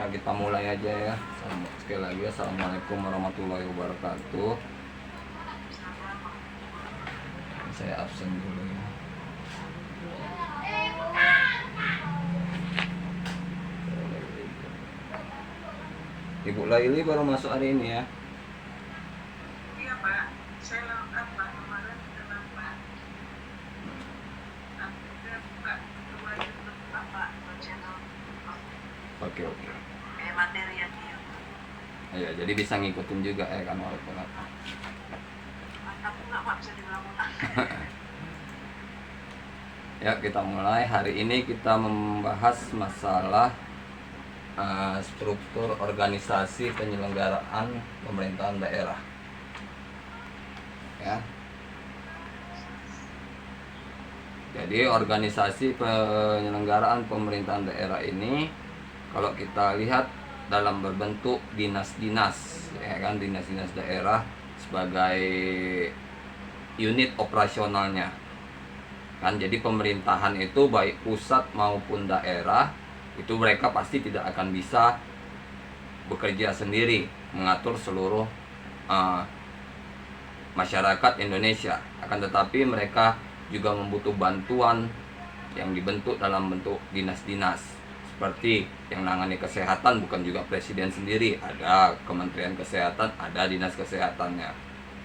Ya kita mulai aja ya. Sekali lagi assalamualaikum warahmatullahi wabarakatuh. Saya absen dulu ya. Ibu Laili baru masuk hari ini ya. Iya Pak, saya lengkap Pak, kemarin sudah lengkap. Akhirnya buka dua YouTube Bapak, dua channel. Oke. Materi yang di YouTube. Ya, jadi bisa ngikutin juga ya kan walaupun apa. Mantap nggak Pak, bisa diulang-ulang. Ya kita mulai. Hari ini kita membahas masalah struktur organisasi penyelenggaraan pemerintahan daerah. Ya. Jadi organisasi penyelenggaraan pemerintahan daerah ini kalau kita lihat dalam berbentuk dinas-dinas, ya kan, dinas-dinas daerah sebagai unit operasionalnya. Kan jadi pemerintahan itu baik pusat maupun daerah itu mereka pasti tidak akan bisa bekerja sendiri mengatur seluruh masyarakat Indonesia. Akan tetapi mereka juga membutuh bantuan yang dibentuk dalam bentuk dinas-dinas. Seperti yang nangani kesehatan bukan juga presiden sendiri, ada Kementerian Kesehatan, ada dinas kesehatannya,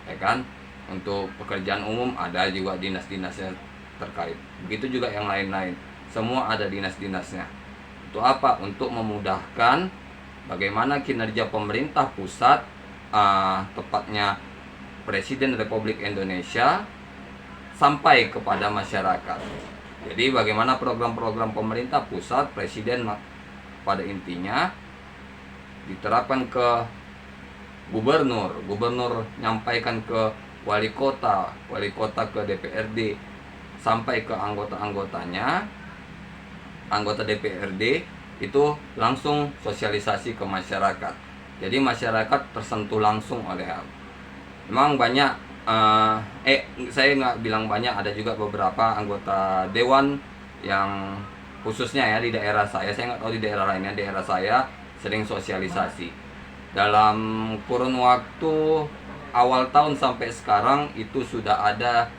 ya kan. Untuk pekerjaan umum ada juga dinas-dinasnya terkait. Begitu juga yang lain-lain, semua ada dinas-dinasnya. Untuk apa? Untuk memudahkan bagaimana kinerja pemerintah pusat, tepatnya Presiden Republik Indonesia, sampai kepada masyarakat. Jadi bagaimana program-program pemerintah pusat, presiden pada intinya diterapkan ke gubernur, gubernur nyampaikan ke wali kota ke DPRD, sampai ke anggota-anggotanya, anggota DPRD itu langsung sosialisasi ke masyarakat. Jadi masyarakat tersentuh langsung oleh memang banyak. Saya nggak bilang banyak, ada juga beberapa anggota dewan yang khususnya ya di daerah saya nggak tahu di daerah lainnya, daerah saya sering sosialisasi. Dalam kurun waktu awal tahun sampai sekarang itu sudah ada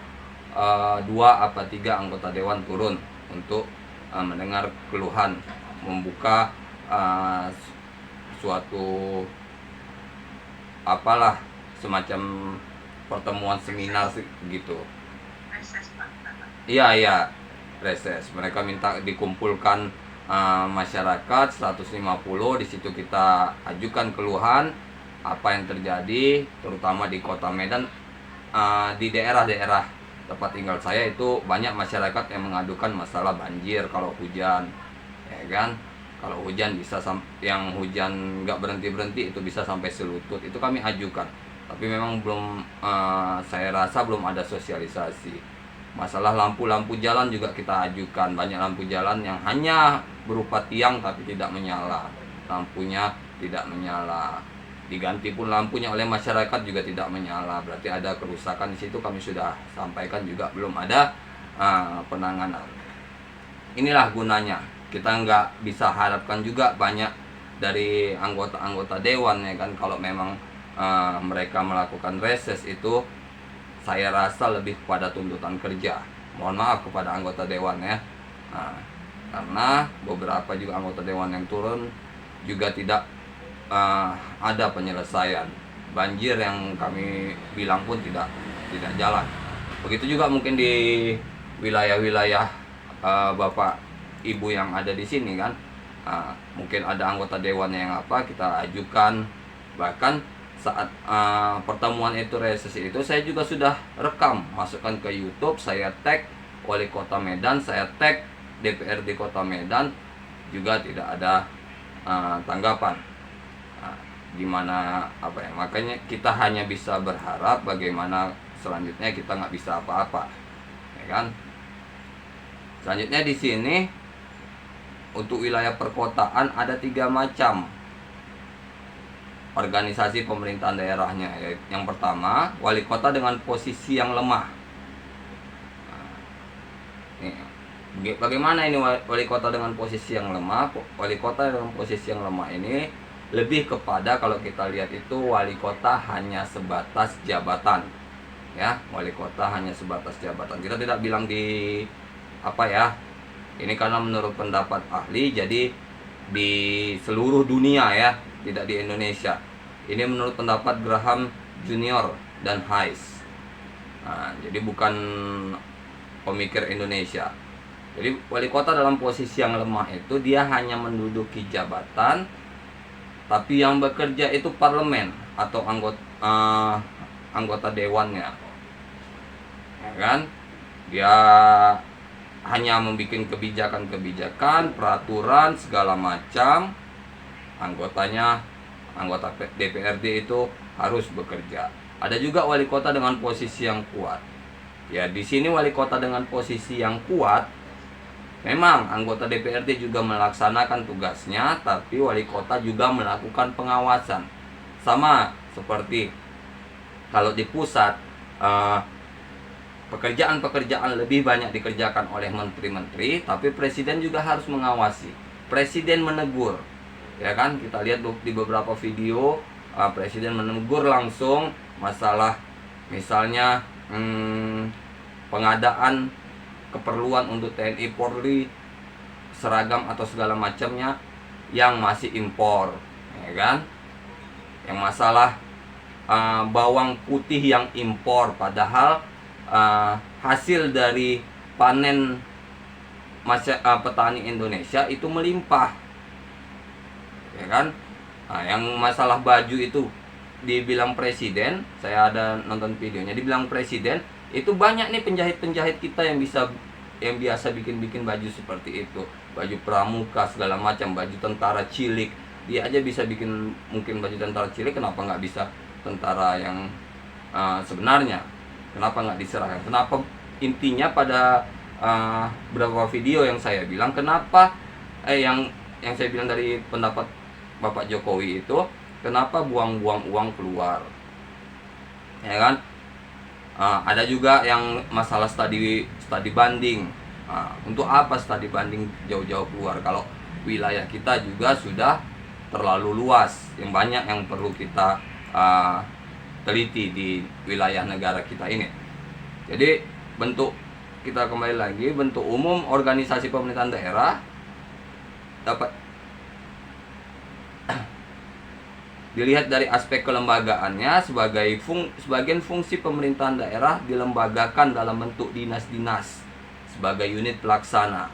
2 atau 3 anggota dewan turun untuk mendengar keluhan, membuka suatu apalah semacam pertemuan seminar gitu. Reses Pak. Iya, reses. Mereka minta dikumpulkan masyarakat 150, di situ kita ajukan keluhan apa yang terjadi, terutama di Kota Medan, di daerah-daerah tempat tinggal saya itu banyak masyarakat yang mengadukan masalah banjir kalau hujan, ya kan. Kalau hujan bisa yang hujan nggak berhenti itu bisa sampai selutut, itu kami ajukan. Tapi memang belum, saya rasa belum ada sosialisasi. Masalah lampu-lampu jalan juga kita ajukan. Banyak lampu jalan yang hanya berupa tiang tapi tidak menyala, lampunya tidak menyala. Diganti pun lampunya oleh masyarakat juga tidak menyala, berarti ada kerusakan di situ. Kami sudah sampaikan juga belum ada penanganan. Inilah gunanya. Kita nggak bisa harapkan juga banyak dari anggota-anggota dewan, ya kan. Kalau memang mereka melakukan reses itu, saya rasa lebih kepada tuntutan kerja. Mohon maaf kepada anggota dewan ya, karena beberapa juga anggota dewan yang turun juga tidak ada penyelesaian. Banjir yang kami bilang pun tidak jalan. Begitu juga mungkin di wilayah-wilayah bapak ibu yang ada di sini kan, mungkin ada anggota dewan yang kita ajukan. Bahkan saat pertemuan itu, reses itu, saya juga sudah rekam, masukkan ke YouTube, saya tag wali kota Medan, saya tag DPRD Kota Medan, juga tidak ada tanggapan. Gimana makanya kita hanya bisa berharap bagaimana selanjutnya. Kita nggak bisa apa-apa, ya kan. Selanjutnya di sini untuk wilayah perkotaan ada 3 macam organisasi pemerintahan daerahnya. Yang pertama, wali kota dengan posisi yang lemah. Bagaimana ini wali kota dengan posisi yang lemah? Wali kota dengan posisi yang lemah ini lebih kepada, kalau kita lihat itu wali kota hanya sebatas jabatan, ya. Wali kota hanya sebatas jabatan. Kita tidak bilang di apa ya, ini karena menurut pendapat ahli, jadi di seluruh dunia ya, tidak di Indonesia. Ini menurut pendapat Graham Junior dan Hayes. Nah, jadi bukan pemikir Indonesia. Jadi wali kota dalam posisi yang lemah itu dia hanya menduduki jabatan, tapi yang bekerja itu parlemen atau anggota dewannya, ya kan? Dia hanya membuat kebijakan, peraturan segala macam. Anggota DPRD itu harus bekerja. Ada juga wali kota dengan posisi yang kuat. Ya, di sini wali kota dengan posisi yang kuat, memang anggota DPRD juga melaksanakan tugasnya, tapi wali kota juga melakukan pengawasan. Sama seperti kalau di pusat, pekerjaan-pekerjaan lebih banyak dikerjakan oleh menteri-menteri, tapi presiden juga harus mengawasi. Presiden menegur, ya kan? Kita lihat di beberapa video, presiden menegur langsung masalah misalnya pengadaan keperluan untuk TNI Polri, seragam atau segala macamnya yang masih impor, ya kan? Yang masalah bawang putih yang impor, padahal hasil dari panen petani Indonesia itu melimpah, ya kan? Nah, yang masalah baju itu dibilang presiden, saya ada nonton videonya, dibilang presiden itu banyak nih penjahit-penjahit kita yang biasa bikin baju seperti itu, baju pramuka segala macam, baju tentara cilik. Dia aja bisa bikin mungkin baju tentara cilik, kenapa nggak bisa tentara yang sebenarnya? Kenapa nggak diserahkan? Kenapa? Intinya pada beberapa video yang saya bilang, kenapa yang saya bilang dari pendapat Bapak Jokowi itu, kenapa buang-buang uang keluar, ya kan? Ada juga yang masalah studi banding. Untuk apa studi banding jauh-jauh keluar kalau wilayah kita juga sudah terlalu luas, yang banyak yang perlu kita teliti di wilayah negara kita ini. Jadi kita kembali lagi, bentuk umum organisasi pemerintahan daerah dapat dilihat dari aspek kelembagaannya. Sebagian fungsi pemerintahan daerah dilembagakan dalam bentuk dinas-dinas sebagai unit pelaksana,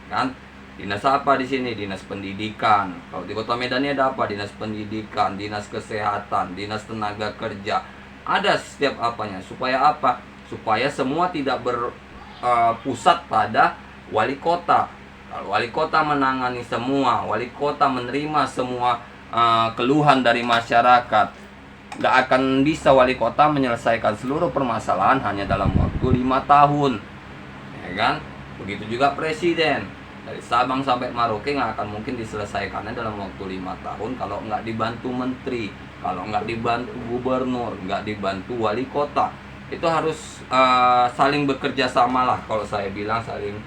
kan? Dinas apa di sini? Dinas pendidikan. Kalau di Kota Medan ini ada apa? Dinas pendidikan, dinas kesehatan, dinas tenaga kerja. Ada setiap apanya. Supaya apa? Supaya semua tidak berpusat pada wali kota. Kalau wali kota menangani semua, wali kota menerima semua keluhan dari masyarakat, nggak akan bisa wali kota menyelesaikan seluruh permasalahan hanya dalam waktu 5 tahun, ya kan? Begitu juga presiden, dari Sabang sampai Merauke nggak akan mungkin diselesaikannya dalam waktu 5 tahun kalau nggak dibantu menteri, kalau nggak dibantu gubernur, nggak dibantu wali kota. Itu harus saling bekerja sama lah, kalau saya bilang saling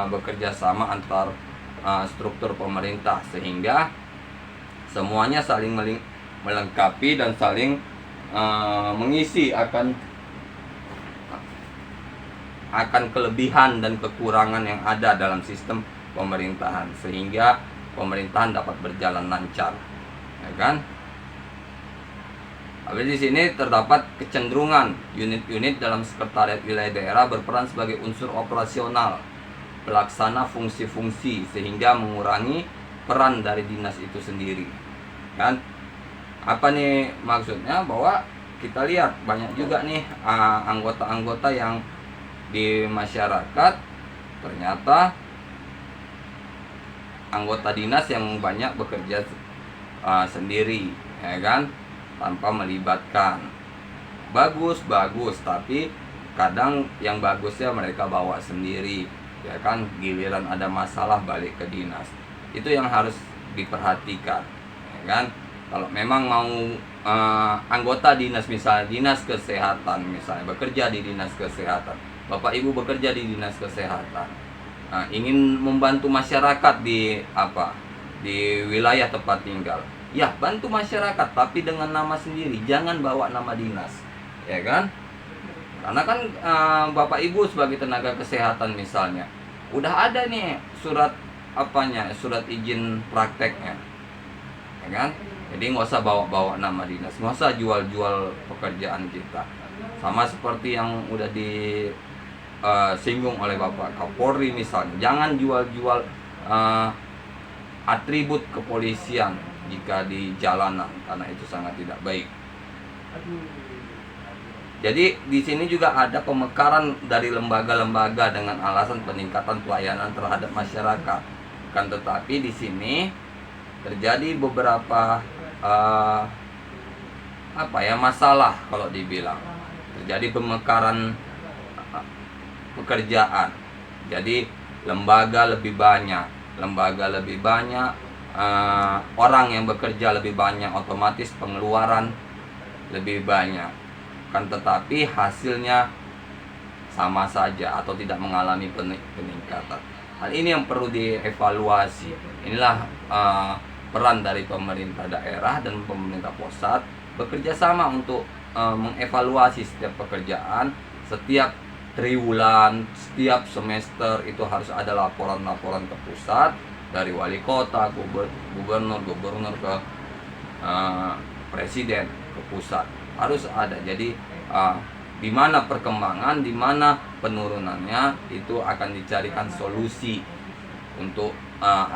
bekerja sama antar struktur pemerintah, sehingga semuanya saling melengkapi dan saling mengisi akan kelebihan dan kekurangan yang ada dalam sistem pemerintahan, sehingga pemerintahan dapat berjalan lancar, ya kan? Tapi di sini terdapat kecenderungan unit-unit dalam sekretariat wilayah daerah berperan sebagai unsur operasional, pelaksana fungsi-fungsi, sehingga mengurangi peran dari dinas itu sendiri, kan? Apa nih maksudnya? Bahwa kita lihat banyak juga nih anggota-anggota yang di masyarakat ternyata anggota dinas yang banyak bekerja sendiri, ya kan, tanpa melibatkan. Bagus, tapi kadang yang bagusnya mereka bawa sendiri, ya kan. Giliran ada masalah balik ke dinas. Itu yang harus diperhatikan, ya kan. Kalau memang mau anggota dinas, misalnya dinas kesehatan, misalnya bekerja di dinas kesehatan, Bapak Ibu bekerja di dinas kesehatan, ingin membantu masyarakat di wilayah tempat tinggal, ya bantu masyarakat tapi dengan nama sendiri, jangan bawa nama dinas, ya kan? Karena kan Bapak Ibu sebagai tenaga kesehatan misalnya udah ada nih surat surat izin prakteknya, ya kan? Jadi nggak usah bawa-bawa nama dinas, nggak usah jual-jual pekerjaan kita. Sama seperti yang udah disinggung oleh Bapak Kapolri misalnya, jangan jual-jual atribut kepolisian jika di jalanan, karena itu sangat tidak baik. Jadi di sini juga ada pemekaran dari lembaga-lembaga dengan alasan peningkatan pelayanan terhadap masyarakat. Kan tetapi di sini terjadi beberapa masalah kalau dibilang. Terjadi pemekaran pekerjaan. Jadi lembaga lebih banyak, orang yang bekerja lebih banyak, otomatis pengeluaran lebih banyak. Kan tetapi hasilnya sama saja atau tidak mengalami peningkatan. Hal ini yang perlu dievaluasi. Inilah peran dari pemerintah daerah dan pemerintah pusat bekerja sama untuk mengevaluasi setiap pekerjaan, setiap triwulan, setiap semester itu harus ada laporan-laporan ke pusat dari wali kota, gubernur ke presiden, ke pusat. Harus ada. Jadi di mana perkembangan, di mana penurunannya, itu akan dicarikan solusi untuk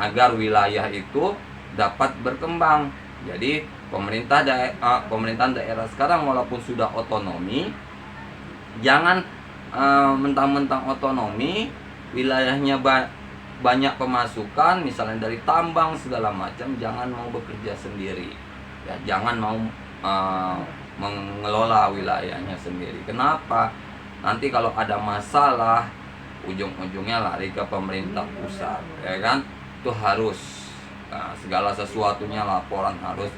agar wilayah itu dapat berkembang. Jadi pemerintahan daerah sekarang walaupun sudah otonomi, jangan mentang-mentang otonomi, wilayahnya banyak pemasukan, misalnya dari tambang segala macam, jangan mau bekerja sendiri. Ya, jangan mau mengelola wilayahnya sendiri. Kenapa? Nanti kalau ada masalah, ujung-ujungnya lari ke pemerintah pusat, ya kan? Itu harus segala sesuatunya laporan harus.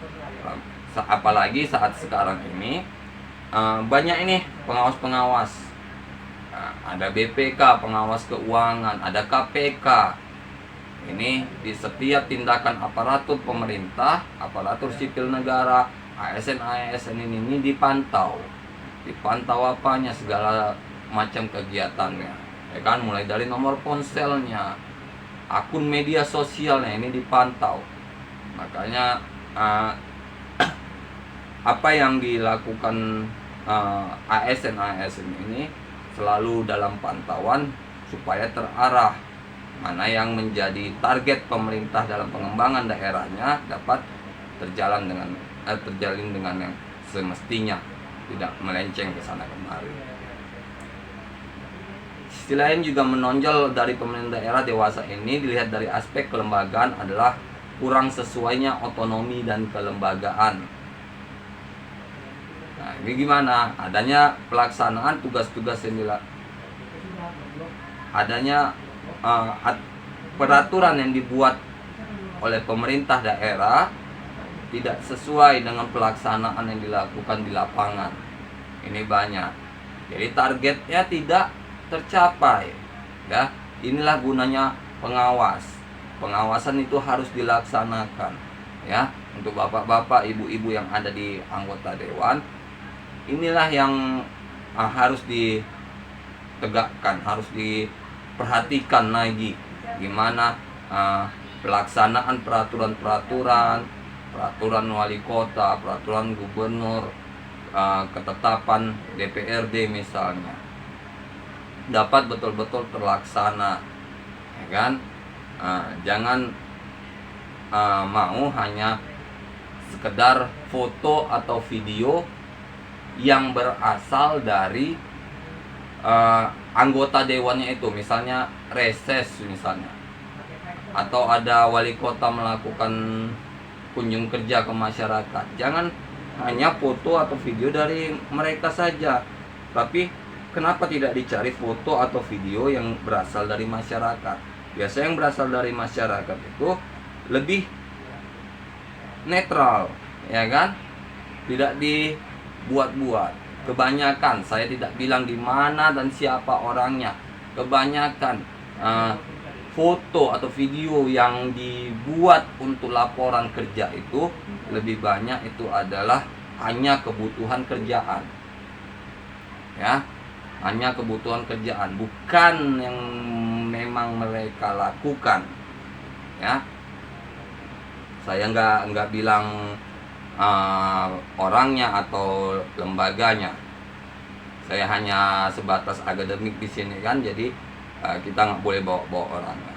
Apalagi saat sekarang ini banyak ini pengawas-pengawas. Ada BPK, pengawas keuangan, ada KPK. Ini di setiap tindakan aparatur pemerintah, aparatur sipil negara, ASN ini dipantau apanya, segala macam kegiatannya, ya kan, mulai dari nomor ponselnya, akun media sosialnya ini dipantau. Makanya apa yang dilakukan ASN ini selalu dalam pantauan supaya terarah mana yang menjadi target pemerintah dalam pengembangan daerahnya dapat terjalin dengan yang semestinya, tidak melenceng ke sana kemari. Sisi lain juga menonjol dari pemerintah daerah dewasa ini dilihat dari aspek kelembagaan adalah kurang sesuainya otonomi dan kelembagaan. Nah, ini gimana? Adanya pelaksanaan tugas-tugas yang adanya peraturan yang dibuat oleh pemerintah daerah tidak sesuai dengan pelaksanaan yang dilakukan di lapangan. Ini banyak. Jadi targetnya tidak tercapai. Ya, inilah gunanya pengawas. Pengawasan itu harus dilaksanakan. Ya, untuk bapak-bapak, ibu-ibu yang ada di anggota dewan, inilah yang harus ditegakkan, harus diperhatikan lagi gimana pelaksanaan peraturan wali kota, peraturan gubernur, ketetapan DPRD misalnya dapat betul-betul terlaksana, ya kan? Jangan mau hanya sekedar foto atau video yang berasal dari anggota dewannya itu, misalnya reses misalnya, atau ada wali kota melakukan kunjung kerja ke masyarakat. Jangan hanya foto atau video dari mereka saja, tapi kenapa tidak dicari foto atau video yang berasal dari masyarakat? Biasanya yang berasal dari masyarakat itu lebih netral, ya kan? Tidak dibuat-buat. Kebanyakan, saya tidak bilang di mana dan siapa orangnya, kebanyakan foto atau video yang dibuat untuk laporan kerja itu lebih banyak itu adalah hanya kebutuhan kerjaan. Ya, hanya kebutuhan kerjaan, bukan yang memang mereka lakukan. Ya, saya nggak bilang orangnya atau lembaganya. Saya hanya sebatas akademik di sini kan, jadi kita nggak boleh bawa orangnya.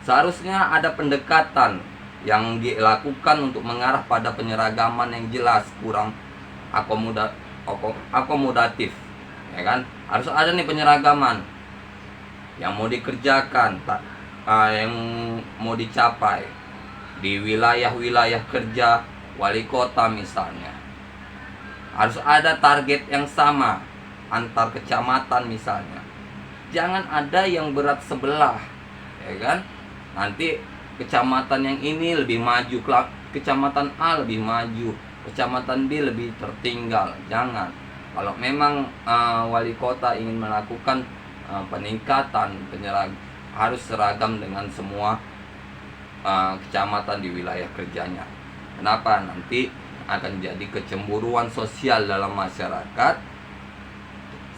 Seharusnya ada pendekatan yang dilakukan untuk mengarah pada penyeragaman yang jelas, kurang akomodatif, ya kan? Harus ada nih penyeragaman yang mau dikerjakan, yang mau dicapai di wilayah-wilayah kerja wali kota misalnya. Harus ada target yang sama antar kecamatan misalnya. Jangan ada yang berat sebelah, ya kan? Nanti kecamatan yang ini lebih maju, kecamatan A lebih maju, kecamatan B lebih tertinggal. Jangan. Kalau memang wali kota ingin melakukan peningkatan harus seragam dengan semua kecamatan di wilayah kerjanya. Kenapa? Nanti akan jadi kecemburuan sosial dalam masyarakat,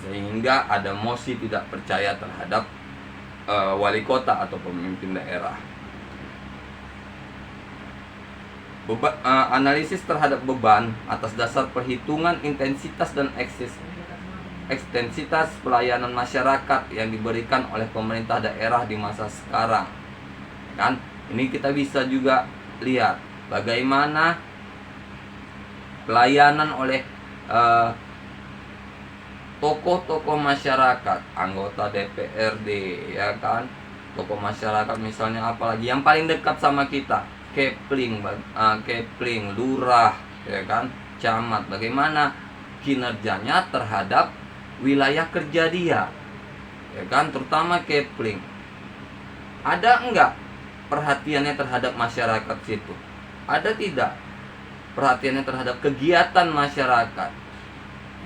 sehingga ada mosi tidak percaya terhadap wali kota atau pemimpin daerah. Analisis terhadap beban atas dasar perhitungan intensitas dan ekstensitas pelayanan masyarakat yang diberikan oleh pemerintah daerah di masa sekarang. Kan? Ini kita bisa juga lihat bagaimana pelayanan oleh tokoh-tokoh masyarakat, anggota DPRD, ya kan, tokoh masyarakat misalnya, apalagi yang paling dekat sama kita, Kepling, lurah, ya kan, camat, bagaimana kinerjanya terhadap wilayah kerja dia, ya kan, terutama Kepling. Ada enggak perhatiannya terhadap masyarakat situ? Ada tidak perhatiannya terhadap kegiatan masyarakat,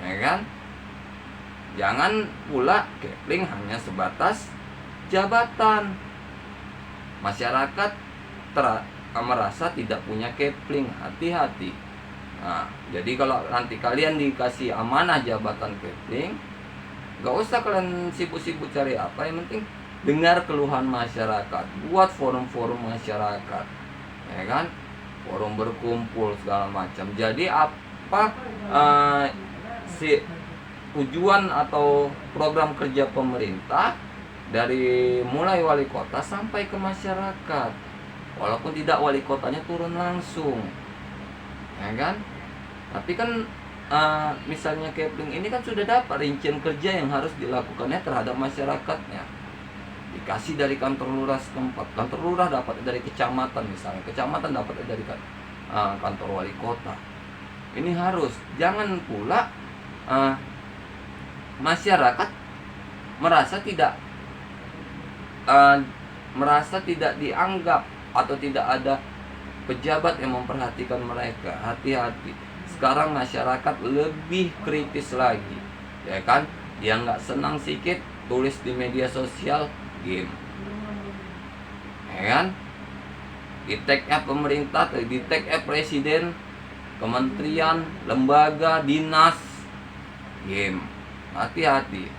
ya kan? Jangan pula Kepling hanya sebatas jabatan. Masyarakat merasa tidak punya Kepling, hati-hati. Nah, jadi kalau nanti kalian dikasih amanah jabatan Kepling, gak usah kalian sibuk-sibuk cari apa, yang penting dengar keluhan masyarakat, buat forum-forum masyarakat, ya kan, forum berkumpul segala macam. Jadi apa tujuan atau program kerja pemerintah dari mulai wali kota sampai ke masyarakat, walaupun tidak wali kotanya turun langsung, ya kan. Tapi kan misalnya Kepling ini kan sudah dapat rincian kerja yang harus dilakukannya terhadap masyarakatnya, dikasih dari kantor lurah setempat, kantor lurah dapat dari kecamatan misalnya, kecamatan dapat dari kantor wali kota. Ini harus, jangan pula masyarakat merasa tidak dianggap atau tidak ada pejabat yang memperhatikan mereka. Hati-hati, sekarang masyarakat lebih kritis lagi, ya kan. Dia nggak senang sedikit tulis di media sosial game, ya kan, di tag pemerintah, di tag presiden, kementerian, lembaga, dinas, game. Hati-hati,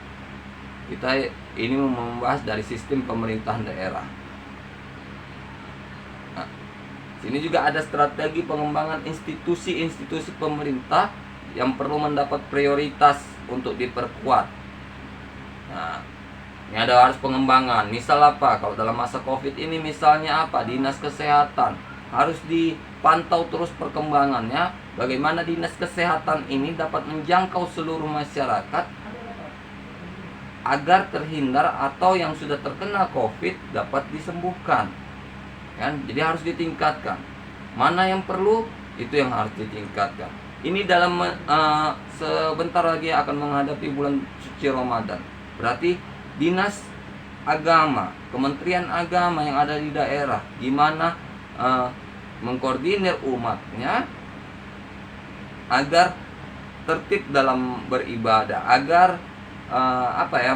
kita ini membahas dari sistem pemerintahan daerah. Nah, sini juga ada strategi pengembangan institusi-institusi pemerintah yang perlu mendapat prioritas untuk diperkuat. Nah, ini ada harus pengembangan. Misal apa? Kalau dalam masa COVID ini misalnya apa? Dinas kesehatan harus dipantau terus perkembangannya. Bagaimana dinas kesehatan ini dapat menjangkau seluruh masyarakat agar terhindar atau yang sudah terkena COVID dapat disembuhkan. Kan? Jadi harus ditingkatkan. Mana yang perlu, itu yang harus ditingkatkan. Ini dalam sebentar lagi akan menghadapi bulan suci Ramadan. Berarti dinas agama, kementerian agama yang ada di daerah, gimana mengkoordinir umatnya agar tertib dalam beribadah, agar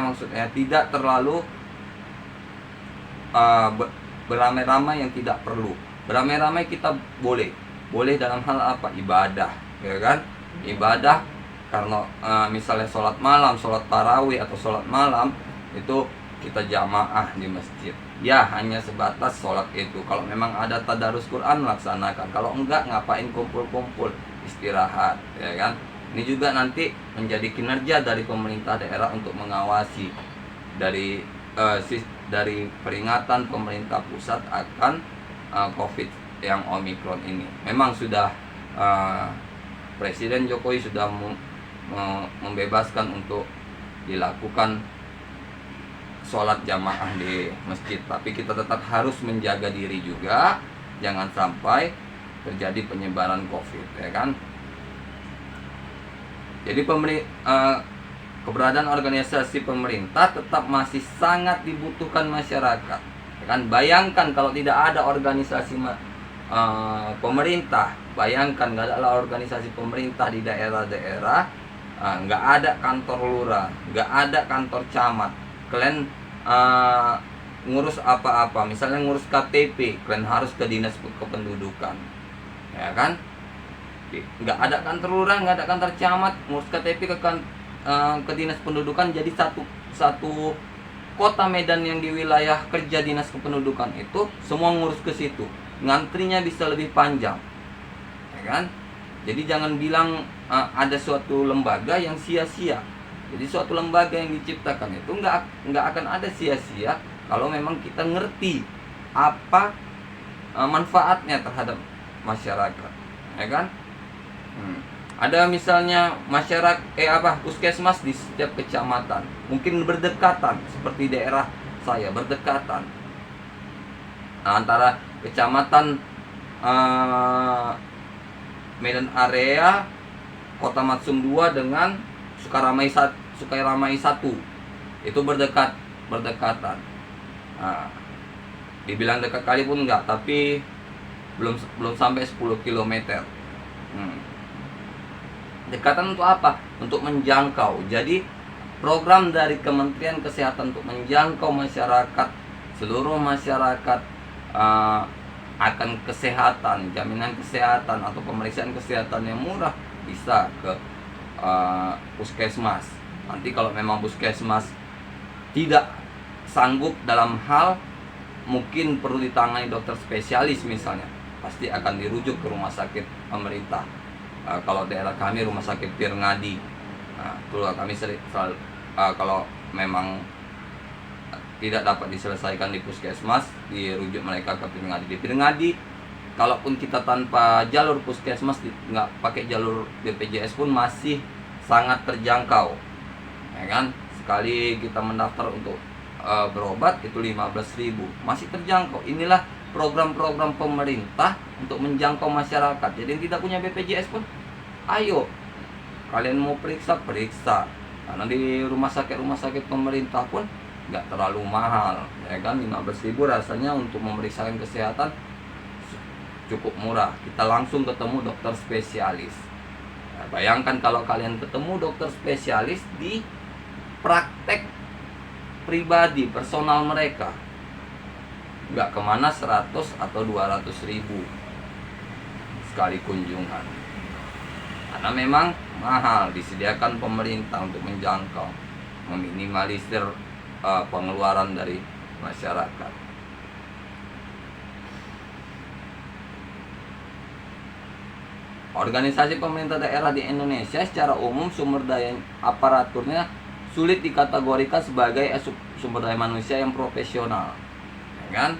maksudnya tidak terlalu beramai-ramai yang tidak perlu. Beramai-ramai kita boleh dalam hal apa? Ibadah, ya kan? Ibadah karena misalnya sholat malam, sholat tarawih atau sholat malam itu kita jamaah di masjid. Ya hanya sebatas sholat itu. Kalau memang ada tadarus Quran laksanakan. Kalau enggak, ngapain kumpul-kumpul, istirahat, ya kan? Ini juga nanti menjadi kinerja dari pemerintah daerah untuk mengawasi dari peringatan pemerintah pusat akan COVID yang Omikron ini. Memang sudah Presiden Jokowi sudah membebaskan untuk dilakukan sholat jamaah di masjid, tapi kita tetap harus menjaga diri juga, jangan sampai terjadi penyebaran COVID, ya kan? Jadi keberadaan organisasi pemerintah tetap masih sangat dibutuhkan masyarakat, ya kan? Bayangkan kalau tidak ada organisasi pemerintah, bayangkan nggak ada organisasi pemerintah di daerah-daerah, nggak ada kantor lurah, nggak ada kantor camat, kalian ngurus apa-apa, misalnya ngurus KTP, kalian harus ke dinas kependudukan, ya kan? Nggak ada kantor lurah, nggak ada kantor camat, ngurus KTP ke dinas pendudukan. Jadi satu kota Medan yang di wilayah kerja dinas kependudukan itu semua ngurus ke situ, ngantrinya bisa lebih panjang, ya kan? Jadi jangan bilang ada suatu lembaga yang sia-sia. Jadi suatu lembaga yang diciptakan itu nggak akan ada sia-sia kalau memang kita ngerti apa manfaatnya terhadap masyarakat, ya kan? Ada misalnya puskesmas di setiap kecamatan, mungkin berdekatan seperti daerah saya, berdekatan antara kecamatan Medan Area, Kota Matsum 2 dengan Sukaramai 1 itu berdekatan. Dibilang dekat kali pun enggak, tapi belum sampai 10 km. Dekatan untuk apa? Untuk menjangkau. Jadi program dari Kementerian Kesehatan untuk menjangkau masyarakat, seluruh masyarakat akan kesehatan, jaminan kesehatan atau pemeriksaan kesehatan yang murah bisa ke puskesmas. Nanti kalau memang puskesmas tidak sanggup dalam hal mungkin perlu ditangani dokter spesialis misalnya, pasti akan dirujuk ke rumah sakit pemerintah. Kalau daerah kami rumah sakit Pirngadi, itulah kami kalau memang tidak dapat diselesaikan di puskesmas, dirujuk mereka ke Pirngadi. Di Pirngadi, kalaupun kita tanpa jalur puskesmas, nggak pakai jalur BPJS pun masih sangat terjangkau, ya kan? Sekali kita mendaftar untuk berobat itu 15.000, masih terjangkau. Inilah program-program pemerintah untuk menjangkau masyarakat. Jadi yang tidak punya BPJS pun, ayo kalian mau periksa, karena di rumah sakit pemerintah pun nggak terlalu mahal, ya kan? 15.000 rasanya untuk memeriksakan kesehatan cukup murah. Kita langsung ketemu dokter spesialis. Nah, bayangkan kalau kalian ketemu dokter spesialis di praktek pribadi personal mereka, nggak kemana 100 atau 200.000 sekali kunjungan, karena memang mahal, disediakan pemerintah untuk menjangkau, meminimalisir pengeluaran dari masyarakat. Organisasi pemerintah daerah di Indonesia secara umum sumber daya aparaturnya sulit dikategorikan sebagai sumber daya manusia yang profesional, ya kan?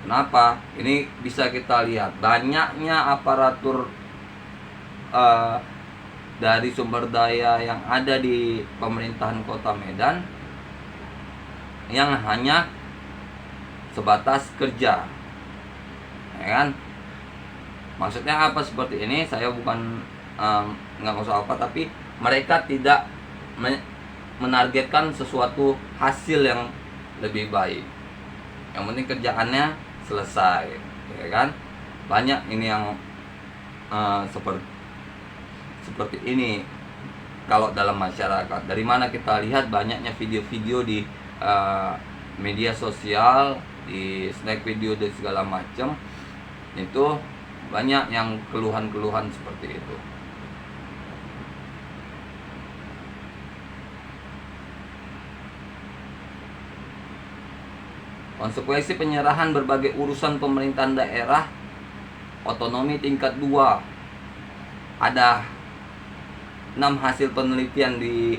Kenapa? Ini bisa kita lihat banyaknya aparatur dari sumber daya yang ada di pemerintahan Kota Medan yang hanya sebatas kerja, ya kan? Maksudnya apa seperti ini? Saya bukan nggak maksud apa, tapi mereka tidak menargetkan sesuatu hasil yang lebih baik. Yang penting kerjaannya selesai, ya kan? Banyak ini yang seperti ini kalau dalam masyarakat. Dari mana kita lihat banyaknya video-video di eh, media sosial, di snack video dan segala macam, itu banyak yang keluhan-keluhan seperti itu. Konsekuensi penyerahan berbagai urusan pemerintahan daerah otonomi tingkat 2. Ada 6 hasil penelitian di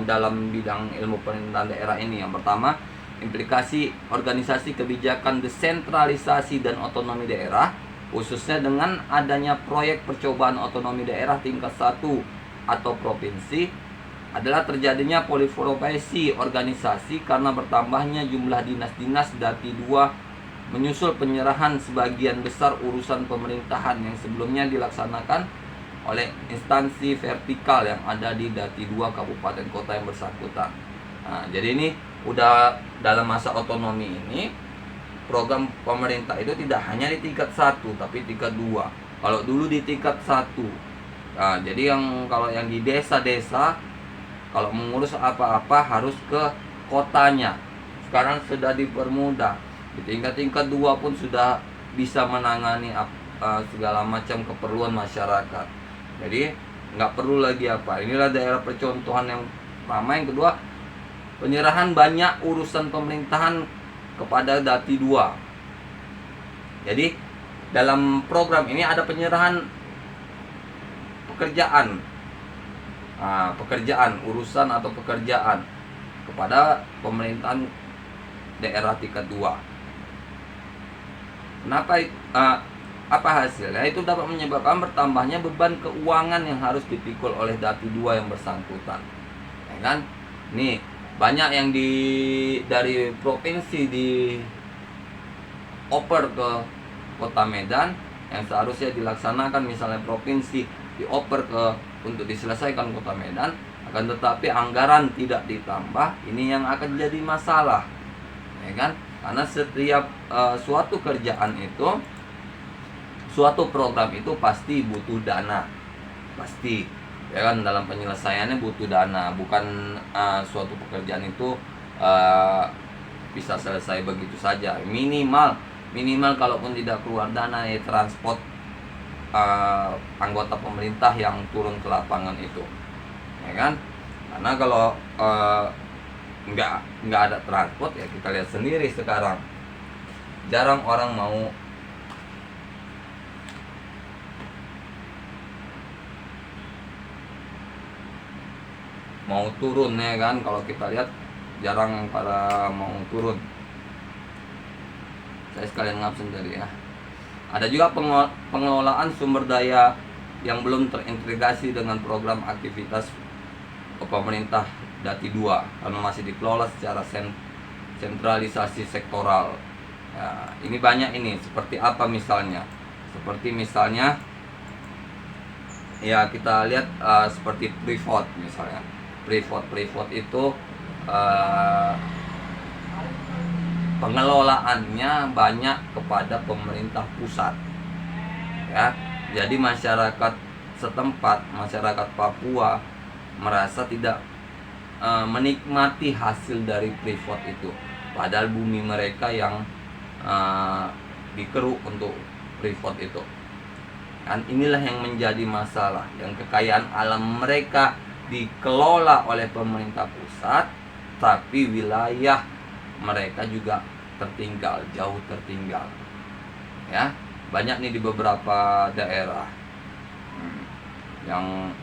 dalam bidang ilmu pemerintahan daerah ini. Yang pertama, implikasi organisasi kebijakan desentralisasi dan otonomi daerah, khususnya dengan adanya proyek percobaan otonomi daerah tingkat 1 atau provinsi, adalah terjadinya poliprofesi organisasi karena bertambahnya jumlah dinas-dinas Dati 2 menyusul penyerahan sebagian besar urusan pemerintahan yang sebelumnya dilaksanakan oleh instansi vertikal yang ada di Dati 2 kabupaten kota yang bersangkutan. Nah, jadi ini udah dalam masa otonomi ini, program pemerintah itu tidak hanya di tingkat 1 tapi tingkat 2. Kalau dulu di tingkat 1, nah, jadi kalau yang di desa-desa, kalau mengurus apa-apa harus ke kotanya. Sekarang sudah dipermudah. Di tingkat 2 pun sudah bisa menangani segala macam keperluan masyarakat. Jadi nggak perlu lagi apa. Inilah daerah percontohan yang pertama. Yang kedua, penyerahan banyak urusan pemerintahan kepada Dati 2. Jadi dalam program ini ada penyerahan pekerjaan, urusan atau pekerjaan kepada pemerintahan daerah tingkat 2. Kenapa? Apa hasilnya? Itu dapat menyebabkan bertambahnya beban keuangan yang harus dipikul oleh Dati 2 yang bersangkutan. Ya kan? Nih, banyak yang dari provinsi dioper ke Kota Medan yang seharusnya dilaksanakan, misalnya provinsi dioper untuk diselesaikan Kota Medan, akan tetapi anggaran tidak ditambah. Ini yang akan jadi masalah, ya kan? Karena setiap suatu kerjaan itu, suatu program itu pasti butuh dana, pasti, ya kan? Dalam penyelesaiannya butuh dana, bukan suatu pekerjaan itu bisa selesai begitu saja. Minimal kalaupun tidak keluar dana, ya transport anggota pemerintah yang turun ke lapangan itu, ya kan? Karena kalau nggak ada transport, ya kita lihat sendiri sekarang jarang orang mau turun, ya kan? Kalau kita lihat jarang pada mau turun. Saya sekalian ngabsen tadi ya. Ada juga pengelolaan sumber daya yang belum terintegrasi dengan program aktivitas pemerintah Dati 2 karena masih dikelola secara sentralisasi sektoral. Ya, ini banyak ini. Seperti apa misalnya? Seperti misalnya, ya kita lihat seperti Freeport misalnya. Freeport itu pengelolaannya banyak kepada pemerintah pusat, ya. Jadi masyarakat setempat, masyarakat Papua merasa tidak menikmati hasil dari Freeport itu, padahal bumi mereka yang dikeruk untuk Freeport itu. Dan inilah yang menjadi masalah, yang kekayaan alam mereka dikelola oleh pemerintah pusat, tapi wilayah mereka juga tertinggal, jauh tertinggal. Ya, banyak nih di beberapa daerah yang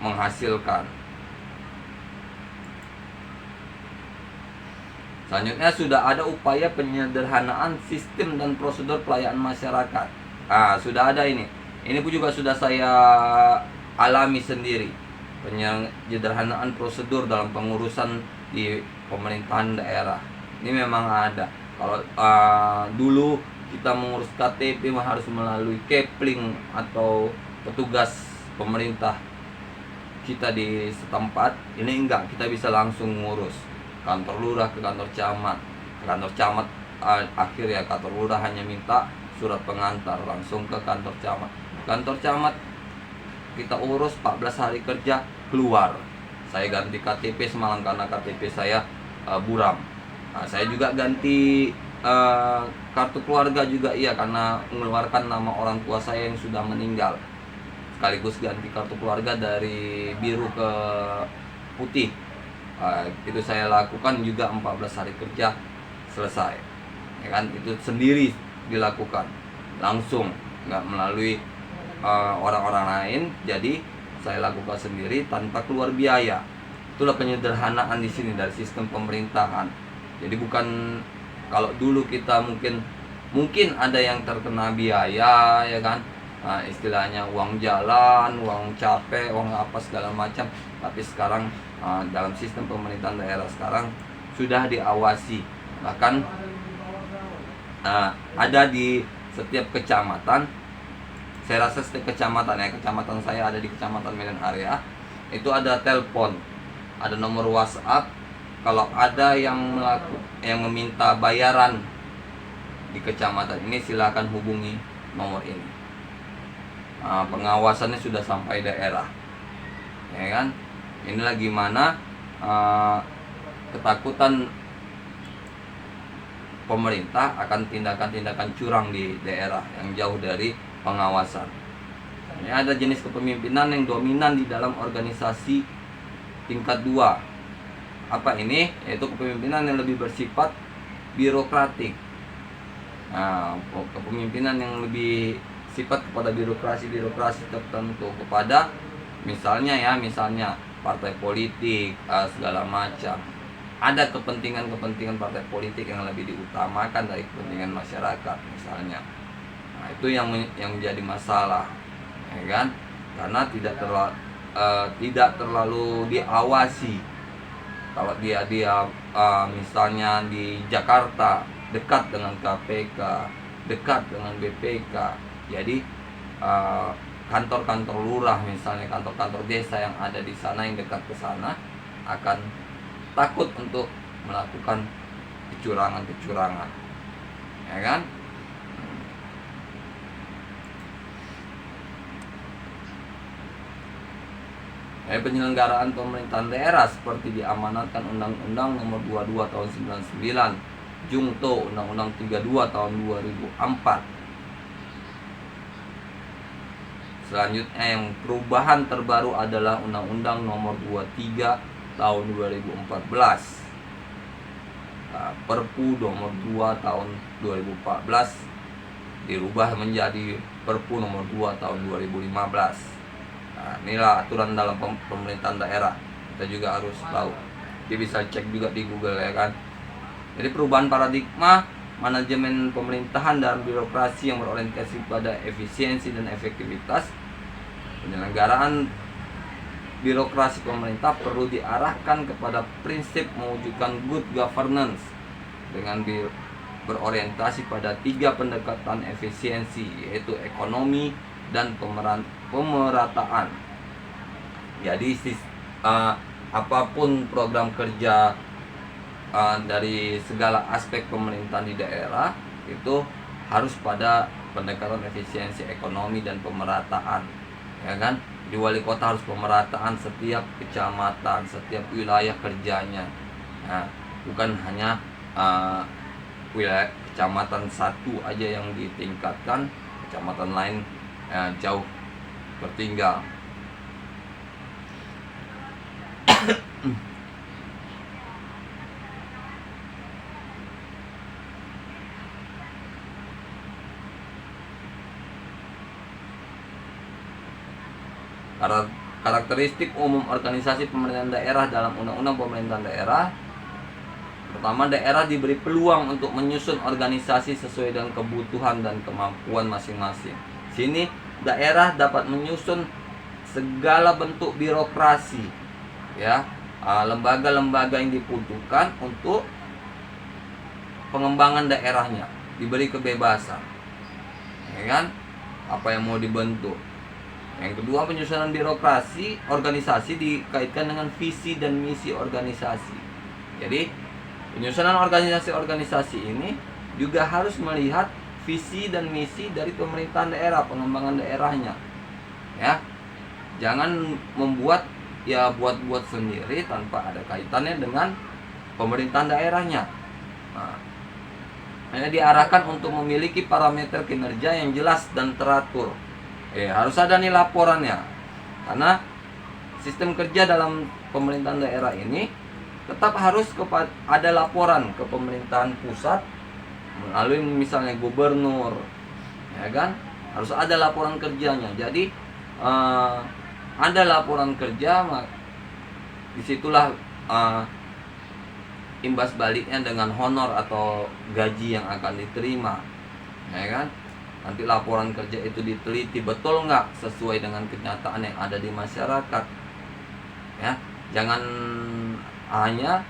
menghasilkan. Selanjutnya, sudah ada upaya penyederhanaan sistem dan prosedur pelayanan masyarakat. Sudah ada ini. Ini pun juga sudah saya alami sendiri. Penyederhanaan prosedur dalam pengurusan di pemerintahan daerah. Ini memang ada. Kalau dulu kita mengurus KTP harus melalui kepling atau petugas pemerintah kita di setempat, ini enggak, kita bisa langsung ngurus kantor lurah ke kantor camat. Kantor camat akhirnya kantor lurah hanya minta surat pengantar langsung ke kantor camat. Kantor camat kita urus 14 hari kerja keluar. Saya ganti KTP semalam karena KTP saya buram. Nah, saya juga ganti kartu keluarga juga iya, karena mengeluarkan nama orang tua saya yang sudah meninggal, sekaligus ganti kartu keluarga dari biru ke putih. Itu saya lakukan juga 14 hari kerja selesai, ya kan. Itu sendiri dilakukan langsung, nggak melalui orang-orang lain. Jadi saya lakukan sendiri tanpa keluar biaya. Itulah penyederhanaan di sini dari sistem pemerintahan. Jadi bukan kalau dulu kita mungkin ada yang terkena biaya, ya kan. Nah, istilahnya uang jalan, uang capek, uang apa segala macam. Tapi sekarang dalam sistem pemerintahan daerah sekarang sudah diawasi. Bahkan ada di setiap kecamatan. Saya rasa setiap kecamatan, ya, kecamatan saya ada di Kecamatan Medan Area, itu ada telepon, ada nomor WhatsApp. Kalau ada yang meminta bayaran di kecamatan ini, silakan hubungi nomor ini. Pengawasannya sudah sampai daerah, ya kan. Inilah gimana ketakutan pemerintah akan tindakan-tindakan curang di daerah yang jauh dari pengawasan. Ini ada jenis kepemimpinan yang dominan di dalam organisasi tingkat 2. Apa ini? Yaitu kepemimpinan yang lebih bersifat birokratik. Nah, kepemimpinan yang lebih sifat kepada birokrasi tertentu, kepada misalnya partai politik, segala macam. Ada kepentingan partai politik yang lebih diutamakan dari kepentingan masyarakat misalnya. Nah, itu yang menjadi masalah, ya kan? Karena tidak terlalu diawasi. Kalau dia misalnya di Jakarta dekat dengan KPK, dekat dengan BPK, jadi kantor-kantor lurah misalnya, kantor-kantor desa yang ada di sana, yang dekat ke sana, akan takut untuk melakukan kecurangan, ya kan? Penyelenggaraan pemerintahan daerah seperti diamanatkan Undang-Undang Nomor 22 Tahun 99, Jungto Undang-Undang 32 Tahun 2004. Selanjutnya yang perubahan terbaru adalah Undang-Undang Nomor 23 Tahun 2014. Perpu Nomor 2 Tahun 2014 dirubah menjadi Perpu Nomor 2 Tahun 2015. Nah, inilah aturan dalam pemerintahan daerah. Kita juga harus tahu. Dia bisa cek juga di Google, ya kan. Jadi perubahan paradigma manajemen pemerintahan dan birokrasi yang berorientasi pada efisiensi dan efektivitas. Penyelenggaraan birokrasi pemerintah perlu diarahkan kepada prinsip mewujudkan good governance dengan berorientasi pada 3 pendekatan efisiensi, yaitu ekonomi dan pemerataan. Jadi apapun program kerja dari segala aspek pemerintahan di daerah itu harus pada pendekatan efisiensi ekonomi dan pemerataan, ya kan. Di wali kota harus pemerataan setiap kecamatan, setiap wilayah kerjanya. Nah, bukan hanya wilayah kecamatan satu aja yang ditingkatkan, kecamatan lain jauh tertinggal. Karakteristik umum organisasi pemerintahan daerah dalam Undang-Undang Pemerintahan Daerah. Pertama, daerah diberi peluang untuk menyusun organisasi sesuai dengan kebutuhan dan kemampuan masing-masing. Sini daerah dapat menyusun segala bentuk birokrasi, ya, lembaga-lembaga yang dibutuhkan untuk pengembangan daerahnya, diberi kebebasan, ya kan, apa yang mau dibentuk. Yang kedua, penyusunan birokrasi organisasi dikaitkan dengan visi dan misi organisasi. Jadi penyusunan organisasi ini juga harus melihat visi dan misi dari pemerintahan daerah, pengembangan daerahnya, ya. Jangan membuat buat-buat sendiri tanpa ada kaitannya dengan pemerintahan daerahnya. Nah, hanya diarahkan untuk memiliki parameter kinerja yang jelas dan teratur. Harus ada nih laporannya. Karena sistem kerja dalam pemerintahan daerah ini tetap harus ada laporan ke pemerintahan pusat melalui misalnya gubernur, ya kan? Harus ada laporan kerjanya. Jadi ada laporan kerja, disitulah imbas baliknya dengan honor atau gaji yang akan diterima, ya kan? Nanti laporan kerja itu diteliti betul nggak sesuai dengan kenyataan yang ada di masyarakat, ya. Jangan hanya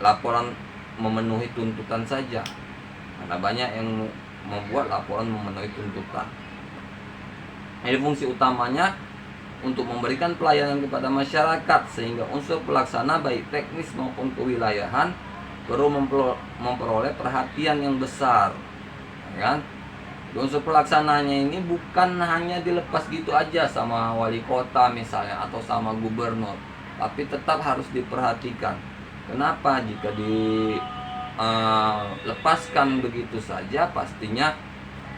laporan memenuhi tuntutan saja, karena banyak yang membuat laporan memenuhi tuntutan. Ini fungsi utamanya untuk memberikan pelayanan kepada masyarakat, sehingga unsur pelaksana baik teknis maupun kewilayahan perlu memperoleh perhatian yang besar, ya kan? Unsur pelaksananya ini bukan hanya dilepas gitu aja sama wali kota misalnya atau sama gubernur, tapi tetap harus diperhatikan. Kenapa? Jika dilepaskan begitu saja, pastinya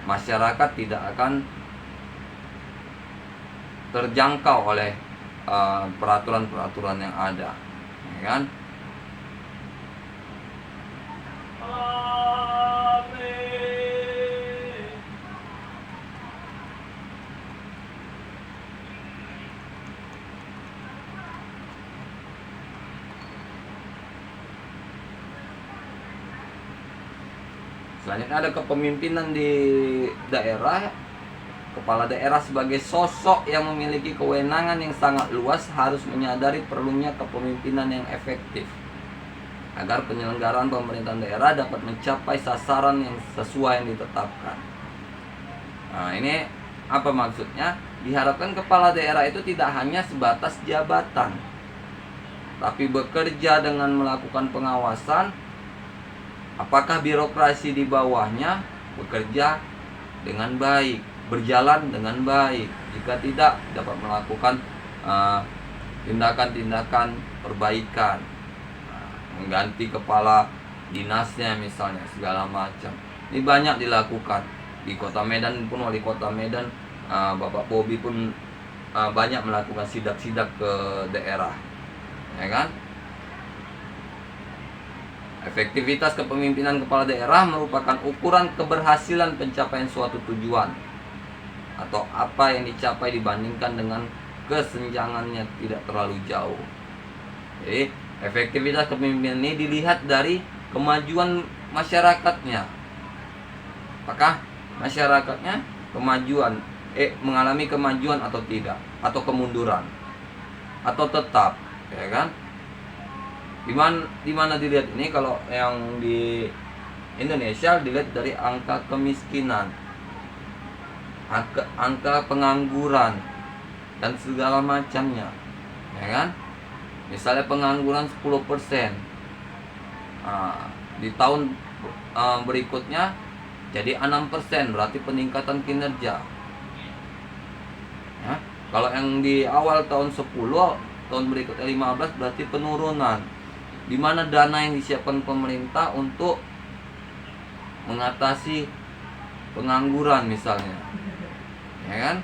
masyarakat tidak akan terjangkau oleh peraturan-peraturan yang ada, ya kan? Selanjutnya ada kepemimpinan di daerah. Kepala daerah sebagai sosok yang memiliki kewenangan yang sangat luas harus menyadari perlunya kepemimpinan yang efektif agar penyelenggaraan pemerintahan daerah dapat mencapai sasaran yang sesuai yang ditetapkan. Nah, ini apa maksudnya? Diharapkan kepala daerah itu tidak hanya sebatas jabatan, tapi bekerja dengan melakukan pengawasan apakah birokrasi di bawahnya bekerja dengan baik, berjalan dengan baik. Jika tidak, dapat melakukan tindakan-tindakan perbaikan, mengganti kepala dinasnya misalnya, segala macam. Ini banyak dilakukan di Kota Medan pun, wali Kota Medan Bapak Bobi pun banyak melakukan sidak-sidak ke daerah, ya kan? Efektivitas kepemimpinan kepala daerah merupakan ukuran keberhasilan pencapaian suatu tujuan atau apa yang dicapai dibandingkan dengan kesenjangannya tidak terlalu jauh. Jadi efektivitas kepemimpinan ini dilihat dari kemajuan masyarakatnya. Apakah masyarakatnya mengalami kemajuan atau tidak, atau kemunduran, atau tetap, ya kan? Di mana dilihat ini? Kalau yang di Indonesia dilihat dari angka kemiskinan, angka pengangguran dan segala macamnya, ya kan? Misalnya pengangguran 10%, di tahun berikutnya jadi 6%, berarti peningkatan kinerja, ya. Kalau yang di awal tahun 10, tahun berikutnya 15, berarti penurunan. Di mana dana yang disiapkan pemerintah untuk mengatasi pengangguran misalnya, ya kan?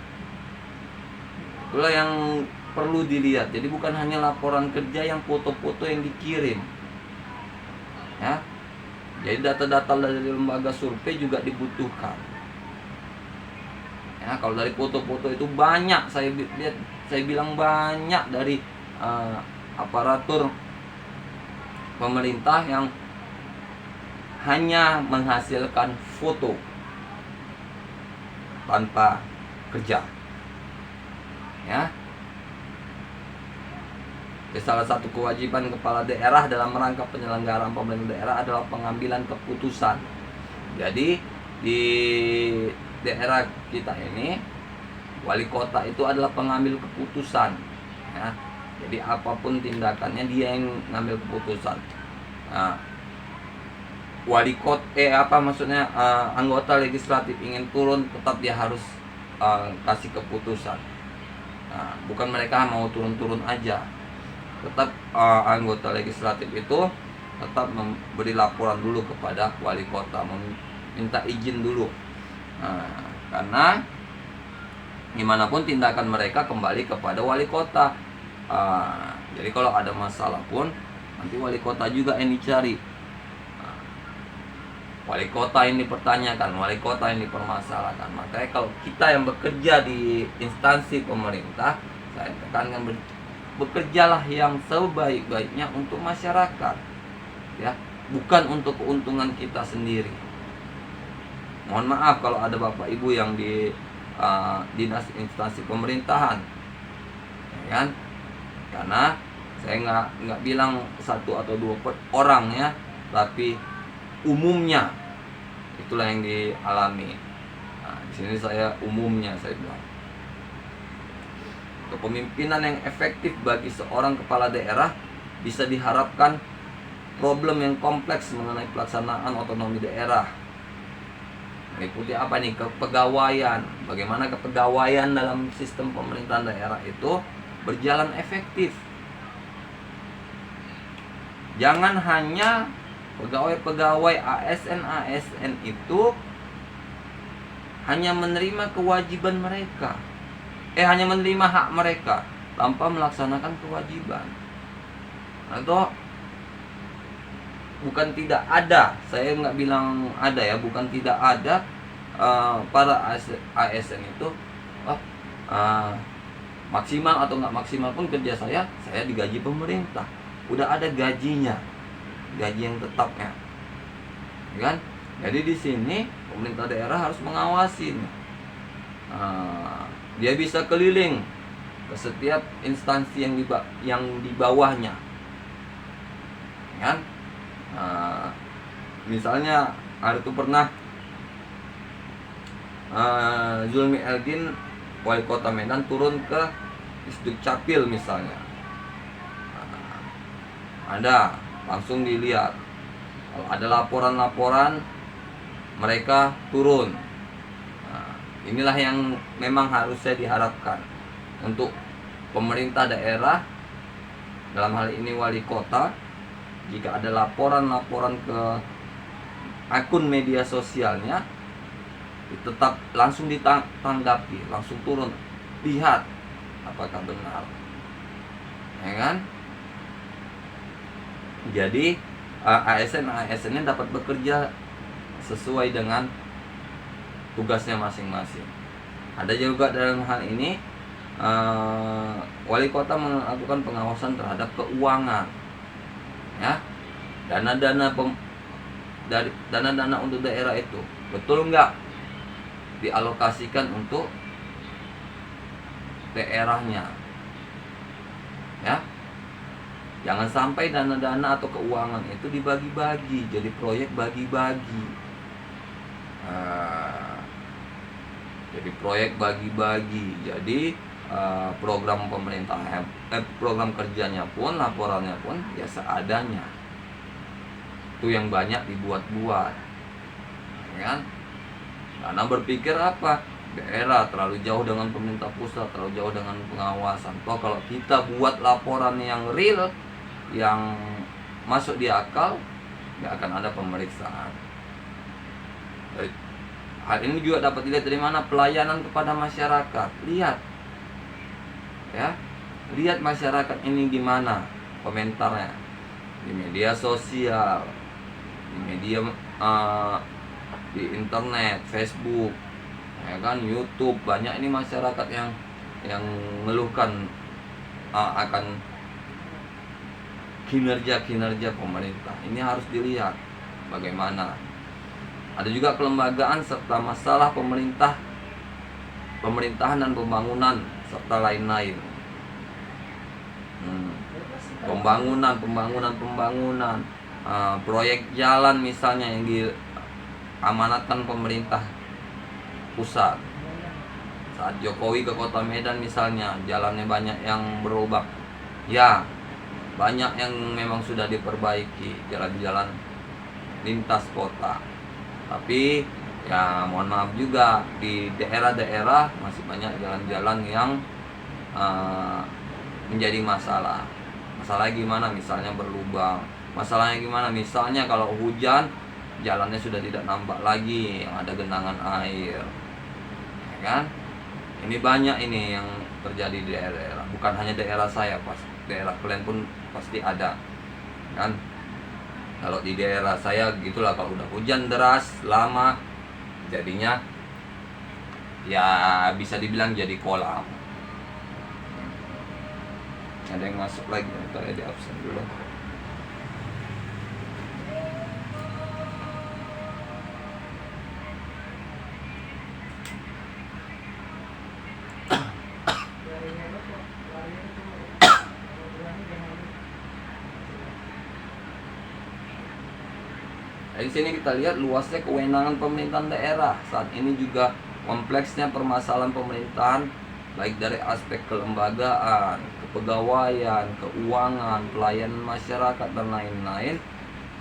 Itulah yang perlu dilihat. Jadi bukan hanya laporan kerja yang foto-foto yang dikirim, ya. Jadi data-data dari lembaga survei juga dibutuhkan, ya. Kalau dari foto-foto itu banyak, saya bilang banyak dari aparatur pemerintah yang hanya menghasilkan foto tanpa kerja, ya. Salah satu kewajiban kepala daerah dalam rangka penyelenggaraan pemerintahan daerah adalah pengambilan keputusan. Jadi di daerah kita ini, wali kota itu adalah pengambil keputusan, ya. Jadi apapun tindakannya dia yang ngambil keputusan. Nah, wali kota anggota legislatif ingin turun, tetap dia harus kasih keputusan. Nah, bukan mereka mau turun-turun aja. tetap anggota legislatif itu tetap memberi laporan dulu kepada wali kota, minta izin dulu. Karena gimana pun tindakan mereka kembali kepada wali kota. Jadi kalau ada masalah pun nanti wali kota juga yang dicari. Wali kota yang dipertanyakan, wali kota yang dipermasalahkan. Makanya kalau kita yang bekerja di instansi pemerintah, saya tekankan bekerjalah yang sebaik-baiknya untuk masyarakat, ya, bukan untuk keuntungan kita sendiri. Mohon maaf kalau ada bapak ibu yang di dinas instansi pemerintahan, ya kan? Karena saya nggak bilang satu atau dua orang ya, tapi umumnya itulah yang dialami. Di sini saya umumnya saya bilang. Kepemimpinan yang efektif bagi seorang kepala daerah bisa diharapkan problem yang kompleks mengenai pelaksanaan otonomi daerah. Meliputi apa nih? Kepegawaian. Bagaimana kepegawaian dalam sistem pemerintahan daerah itu berjalan efektif. Jangan hanya pegawai-pegawai ASN itu hanya menerima kewajiban mereka, hanya menerima hak mereka tanpa melaksanakan kewajiban. Atau bukan tidak ada, saya nggak bilang ada ya, bukan tidak ada para ASN itu maksimal atau nggak maksimal pun kerja saya digaji pemerintah, udah ada gajinya, gaji yang tetapnya, kan? Jadi di sini pemerintah daerah harus mengawasi. Dia bisa keliling ke setiap instansi yang di bawahnya, kan? Misalnya hari itu pernah Zulmi Eldin wali kota Medan turun ke Disduk Capil misalnya, ada langsung dilihat. Kalau ada laporan-laporan, mereka turun. Inilah yang memang harusnya diharapkan untuk pemerintah daerah, dalam hal ini wali kota. Jika ada laporan-laporan ke akun media sosialnya, tetap langsung ditanggapi, langsung turun, lihat apakah benar, ya kan? Jadi ASN-nya dapat bekerja sesuai dengan tugasnya masing-masing. Ada juga dalam hal ini wali kota melakukan pengawasan terhadap keuangan, ya, dana-dana untuk daerah itu betul nggak dialokasikan untuk daerahnya, ya. Jangan sampai dana-dana atau keuangan itu dibagi-bagi, jadi proyek bagi-bagi. Jadi proyek bagi-bagi. Jadi program pemerintah, program kerjanya pun, laporannya pun ya seadanya. Itu yang banyak dibuat-buat, ya kan? Karena berpikir apa? Daerah terlalu jauh dengan pemerintah pusat, terlalu jauh dengan pengawasan. Toh kalau kita buat laporan yang real, yang masuk di akal, nggak akan ada pemeriksaan. Hal ini juga dapat dilihat dari mana? Pelayanan kepada masyarakat. Lihat, ya, lihat masyarakat ini gimana komentarnya di media sosial, di media di internet, Facebook, ya kan, YouTube. Banyak ini masyarakat yang mengeluhkan akan kinerja pemerintah. Ini harus dilihat bagaimana. Ada juga kelembagaan serta masalah pemerintahan dan pembangunan serta lain-lain. Pembangunan, proyek jalan misalnya yang diamanatkan pemerintah pusat. Saat Jokowi ke kota Medan misalnya, jalannya banyak yang berubah, ya, banyak yang memang sudah diperbaiki jalan-jalan lintas kota. Tapi ya mohon maaf juga, di daerah-daerah masih banyak jalan-jalan yang menjadi masalah Masalahnya gimana? Misalnya berlubang. Masalahnya gimana? Misalnya kalau hujan jalannya sudah tidak nampak lagi, yang ada genangan air, ya kan? Ini banyak ini yang terjadi di daerah, bukan hanya daerah saya, pas daerah kalian pun pasti ada, kan? Kalau di daerah saya gitulah, kalau udah hujan deras lama, jadinya ya bisa dibilang jadi kolam. Ada yang masuk lagi, ntar di absen dulu. Di sini kita lihat luasnya kewenangan pemerintahan daerah. Saat ini juga kompleksnya permasalahan pemerintahan, baik dari aspek kelembagaan, kepegawaian, keuangan, pelayanan masyarakat, dan lain-lain.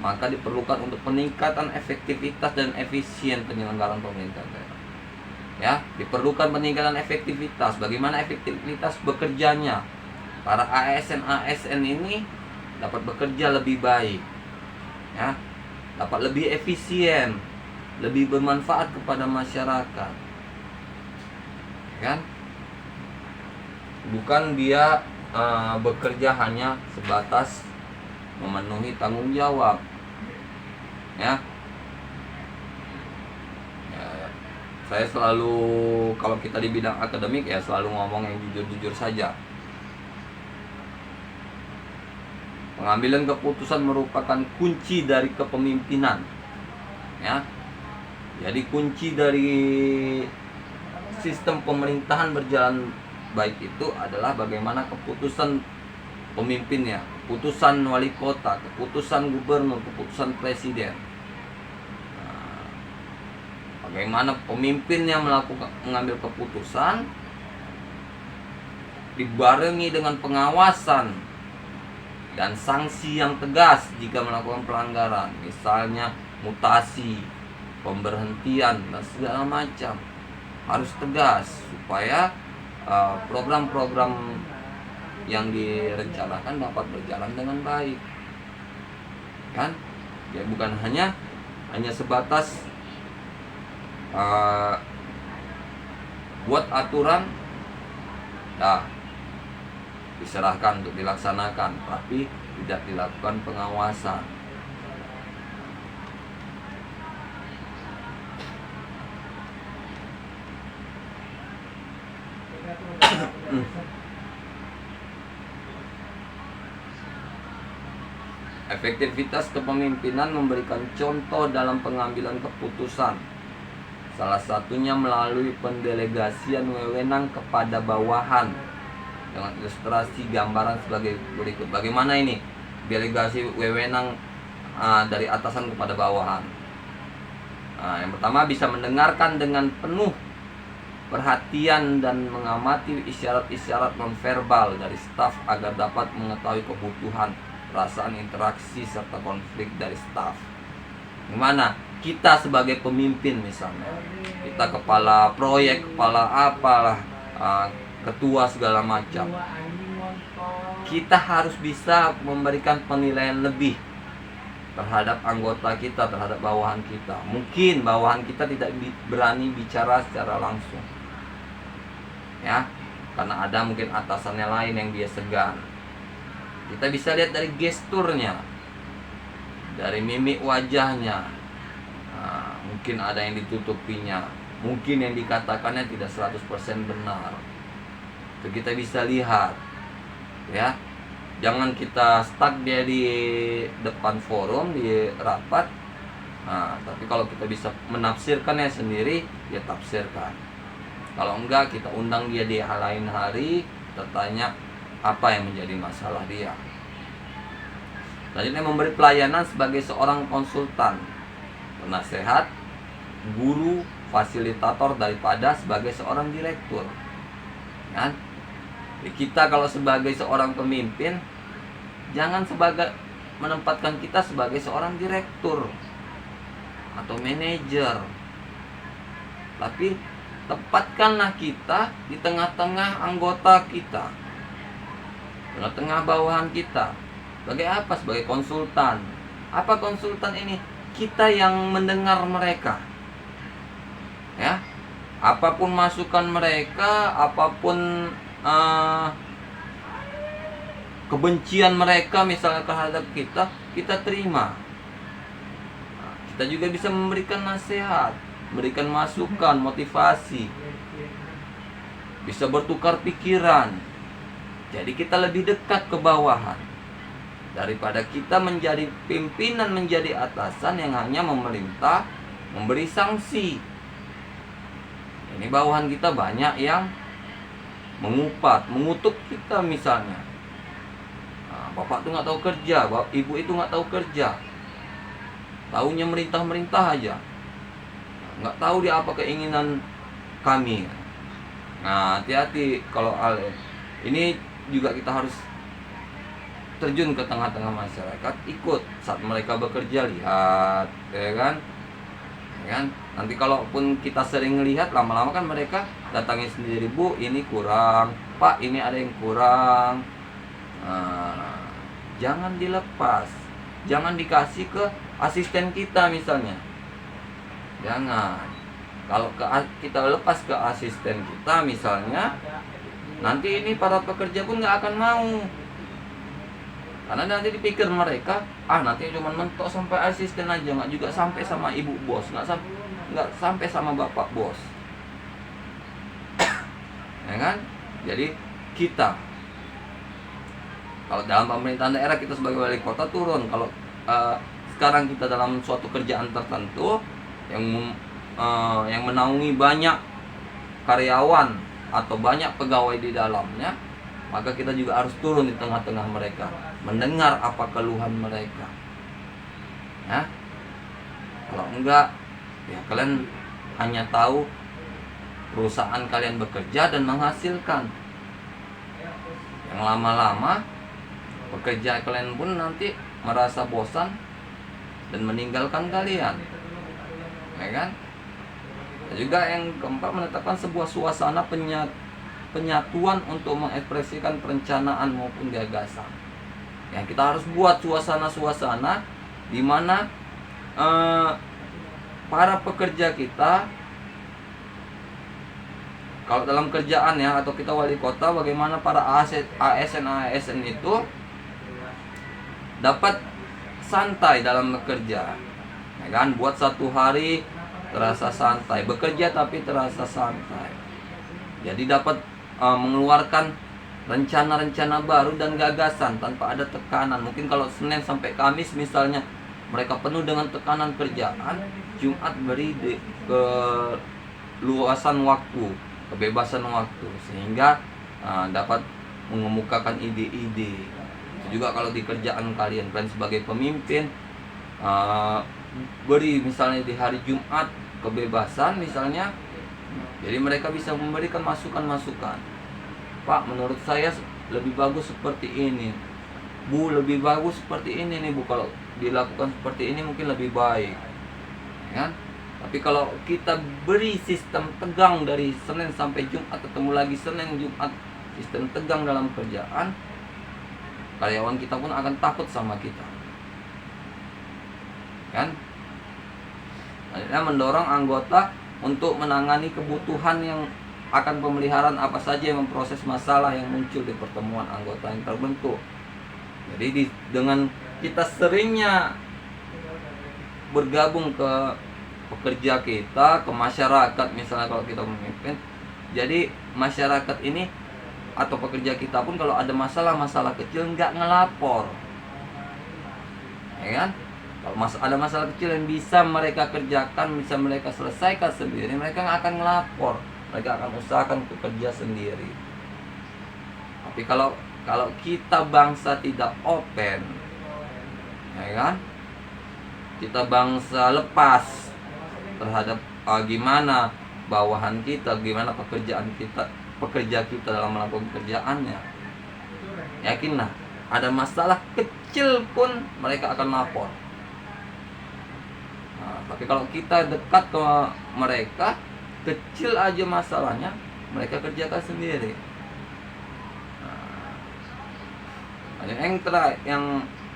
Maka diperlukan untuk peningkatan efektivitas dan efisien penyelenggaraan pemerintahan daerah. Ya, diperlukan peningkatan efektivitas. Bagaimana efektivitas bekerjanya? Para ASN ini dapat bekerja lebih baik, ya, dapat lebih efisien, lebih bermanfaat kepada masyarakat, kan? Bukan dia bekerja hanya sebatas memenuhi tanggung jawab, ya. Saya selalu, kalau kita di bidang akademik ya, selalu ngomong yang jujur-jujur saja. Pengambilan keputusan merupakan kunci dari kepemimpinan, ya. Jadi kunci dari sistem pemerintahan berjalan baik itu adalah bagaimana keputusan pemimpinnya, keputusan wali kota, keputusan gubernur, keputusan presiden. Nah, bagaimana pemimpin yang mengambil keputusan dibarengi dengan pengawasan dan sanksi yang tegas jika melakukan pelanggaran, misalnya mutasi, pemberhentian, dan segala macam, harus tegas supaya program-program yang direncanakan dapat berjalan dengan baik, kan? Ya, bukan hanya sebatas buat aturan, dah diserahkan untuk dilaksanakan, tapi tidak dilakukan pengawasan. Efektivitas kepemimpinan memberikan contoh dalam pengambilan keputusan. Salah satunya melalui pendelegasian wewenang kepada bawahan. Dengan ilustrasi gambaran sebagai berikut. Bagaimana ini delegasi wewenang dari atasan kepada bawahan? Yang pertama, bisa mendengarkan dengan penuh perhatian dan mengamati isyarat-isyarat nonverbal dari staf agar dapat mengetahui kebutuhan, perasaan, interaksi, serta konflik dari staf. Gimana? Kita sebagai pemimpin misalnya, kita kepala proyek, kepala apalah, ketua segala macam, kita harus bisa memberikan penilaian lebih terhadap anggota kita, terhadap bawahan kita. Mungkin bawahan kita tidak berani bicara secara langsung, ya, karena ada mungkin atasannya lain yang dia segan. Kita bisa lihat dari gesturnya, dari mimik wajahnya. Mungkin ada yang ditutupinya, mungkin yang dikatakannya tidak 100% benar. Itu kita bisa lihat, ya. Jangan kita stuck dia di depan forum, di rapat. Tapi kalau kita bisa menafsirkannya sendiri, ya tafsirkan. Kalau enggak, kita undang dia di lain hari, kita tanya apa yang menjadi masalah dia. Selanjutnya, memberi pelayanan sebagai seorang konsultan, penasehat, guru, fasilitator daripada sebagai seorang direktur, kan? Kita kalau sebagai seorang pemimpin, jangan menempatkan kita sebagai seorang direktur atau manajer, tapi tempatkanlah kita di tengah-tengah anggota kita, tengah-tengah bawahan kita. Sebagai apa? Sebagai konsultan. Apa konsultan ini? Kita yang mendengar mereka. Ya, apapun masukan mereka, apapun kebencian mereka misalnya terhadap kita, kita terima. Kita juga bisa memberikan nasihat, memberikan masukan, motivasi, bisa bertukar pikiran. Jadi kita lebih dekat ke bawahan daripada kita menjadi pimpinan, menjadi atasan yang hanya memerintah, memberi sanksi. Ini bawahan kita banyak yang mengupat, mengutuk kita misalnya. Bapak tuh nggak tahu kerja, ibu itu nggak tahu kerja, taunya merintah-merintah aja, nggak tahu dia apa keinginan kami. Nah, hati-hati kalau hal ini. Juga kita harus terjun ke tengah-tengah masyarakat, ikut saat mereka bekerja, lihat, ya kan? Nanti kalaupun kita sering lihat, lama-lama kan mereka datangin sendiri, Bu, ini kurang, Pak, ini ada yang kurang. Jangan dilepas, jangan dikasih ke asisten kita misalnya. Jangan. Kalau kita lepas ke asisten kita misalnya, nanti ini para pekerja pun nggak akan mau. Karena nanti dipikir mereka, nanti cuma mentok sampai asisten aja, nggak juga sampai sama ibu bos, nggak sampai sama bapak bos. Ya kan? Jadi kita, kalau dalam pemerintahan daerah kita sebagai wali kota turun. Kalau sekarang kita dalam suatu kerjaan tertentu yang menaungi banyak karyawan atau banyak pegawai di dalamnya, maka kita juga harus turun di tengah-tengah mereka, mendengar apa keluhan mereka. Ya, kalau enggak, ya kalian hanya tahu perusahaan kalian bekerja dan menghasilkan. Yang lama-lama pekerja kalian pun nanti merasa bosan dan meninggalkan kalian, ya kan? Juga yang keempat, menetapkan sebuah suasana penyatuan untuk mengekspresikan perencanaan maupun gagasan. Ya, kita harus buat suasana-suasana di mana para pekerja kita, kalau dalam kerjaan ya, atau kita wali kota, bagaimana para ASN itu dapat santai dalam bekerja, ya kan? Buat satu hari terasa santai, bekerja tapi terasa santai. Jadi dapat mengeluarkan rencana-rencana baru dan gagasan tanpa ada tekanan. Mungkin kalau Senin sampai Kamis misalnya mereka penuh dengan tekanan kerjaan, Jumat beri keluasan waktu, kebebasan waktu, sehingga dapat mengemukakan ide-ide. Itu juga kalau di kerjaan kalian sebagai pemimpin, beri misalnya di hari Jumat kebebasan misalnya, jadi mereka bisa memberikan masukan-masukan. Pak, menurut saya lebih bagus seperti ini, Bu, lebih bagus seperti ini nih Bu, kalau dilakukan seperti ini mungkin lebih baik, ya kan? Tapi kalau kita beri sistem tegang dari Senin sampai Jumat, ketemu lagi Senin Jumat, sistem tegang dalam kerjaan, karyawan kita pun akan takut sama kita, kan? Akhirnya mendorong anggota untuk menangani kebutuhan yang akan pemeliharaan apa saja yang memproses masalah yang muncul di pertemuan anggota yang terbentuk. Jadi dengan kita seringnya bergabung ke pekerja kita, ke masyarakat misalnya kalau kita memimpin, jadi masyarakat ini atau pekerja kita pun kalau ada masalah-masalah kecil nggak ngelapor, ya kan? Kalau ada masalah kecil yang bisa mereka kerjakan, bisa mereka selesaikan sendiri, mereka nggak akan ngelapor, mereka akan usahakan bekerja sendiri. Tapi kalau kita bangsa tidak open, ya kan? Kita bangsa lepas terhadap gimana bawahan kita, gimana pekerja kita dalam melakukan pekerjaannya. Yakinlah, ada masalah kecil pun mereka akan lapor. Tapi kalau kita dekat ke mereka, kecil aja masalahnya mereka kerjakan sendiri. Yang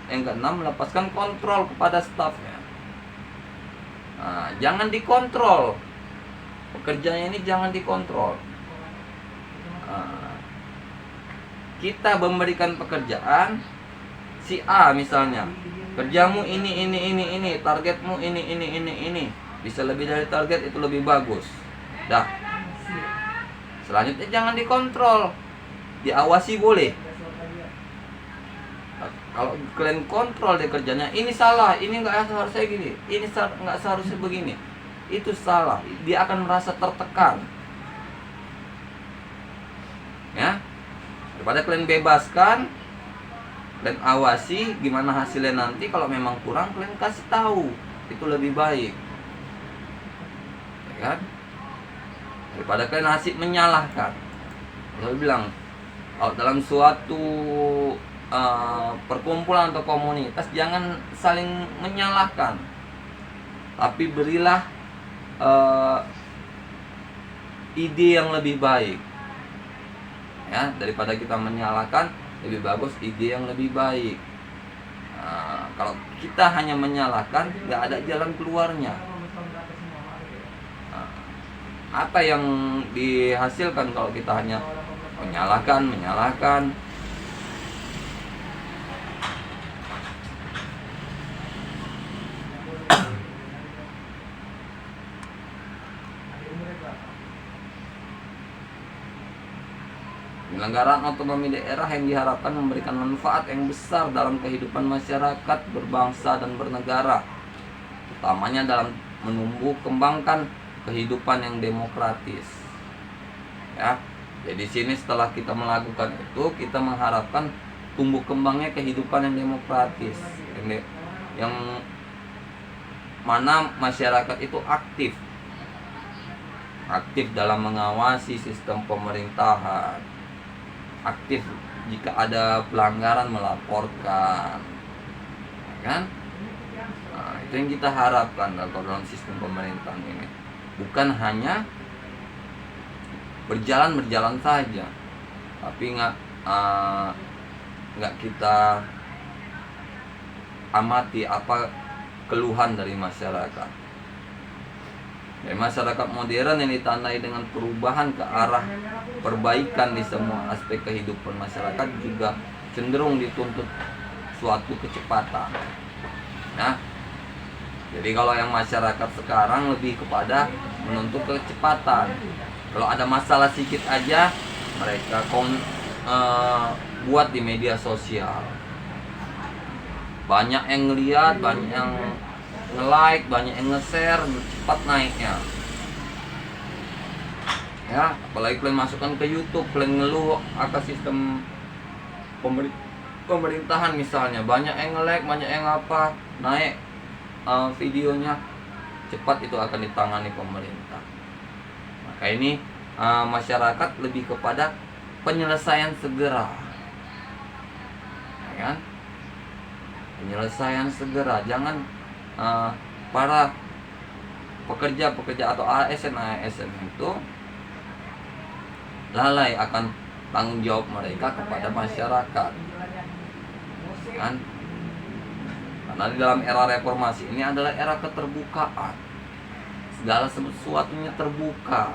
keenam, lepaskan kontrol kepada stafnya. Nah, jangan dikontrol. Pekerjanya ini jangan dikontrol. Nah, kita memberikan pekerjaan si A misalnya, kerjamu ini, targetmu ini. Bisa lebih dari target itu lebih bagus. Dah. Selanjutnya jangan dikontrol. Diawasi boleh. Kalau kalian kontrol dia kerjanya, ini salah, ini nggak seharusnya gini, ini nggak seharusnya begini, itu salah, dia akan merasa tertekan. Ya, daripada kalian bebaskan, kalian awasi gimana hasilnya nanti. Kalau memang kurang, kalian kasih tahu, itu lebih baik, ya kan? Daripada kalian asik menyalahkan. Saya bilang, kalau dalam suatu perkumpulan atau komunitas, jangan saling menyalahkan, tapi berilah ide yang lebih baik. Ya, daripada kita menyalahkan, lebih bagus ide yang lebih baik. Kalau kita hanya menyalahkan, nggak ada jalan keluarnya. Apa yang dihasilkan kalau kita hanya menyalahkan? Penyelenggaraan otonomi daerah yang diharapkan memberikan manfaat yang besar dalam kehidupan masyarakat berbangsa dan bernegara, utamanya dalam menumbuh kembangkan kehidupan yang demokratis. Ya, jadi sini setelah kita melakukan itu, kita mengharapkan tumbuh kembangnya kehidupan yang demokratis, yang mana masyarakat itu aktif dalam mengawasi sistem pemerintahan, aktif jika ada pelanggaran melaporkan, ya kan? Nah, itu yang kita harapkan dalam sistem pemerintahan ini, bukan hanya berjalan saja, tapi nggak kita amati apa keluhan dari masyarakat. Dari masyarakat modern yang ditandai dengan perubahan ke arah perbaikan di semua aspek kehidupan masyarakat juga cenderung dituntut suatu kecepatan. Nah, jadi kalau yang masyarakat sekarang lebih kepada menuntut kecepatan. Kalau ada masalah sedikit aja, mereka buat di media sosial. Banyak yang ngeliat, banyak yang nge-like, banyak yang nge-share, cepat naiknya. Ya, apalagi kalian masukkan ke YouTube, kalian ngeluh akan sistem pemerintahan misalnya, banyak yang nge-like, banyak yang apa, naik videonya, cepat itu akan ditangani pemerintah. Maka ini masyarakat lebih kepada penyelesaian segera, ya kan? Penyelesaian segera, jangan para pekerja atau ASN itu lalai akan tanggung jawab mereka kepada masyarakat, kan? Karena di dalam era reformasi ini adalah era keterbukaan, segala sesuatunya terbuka.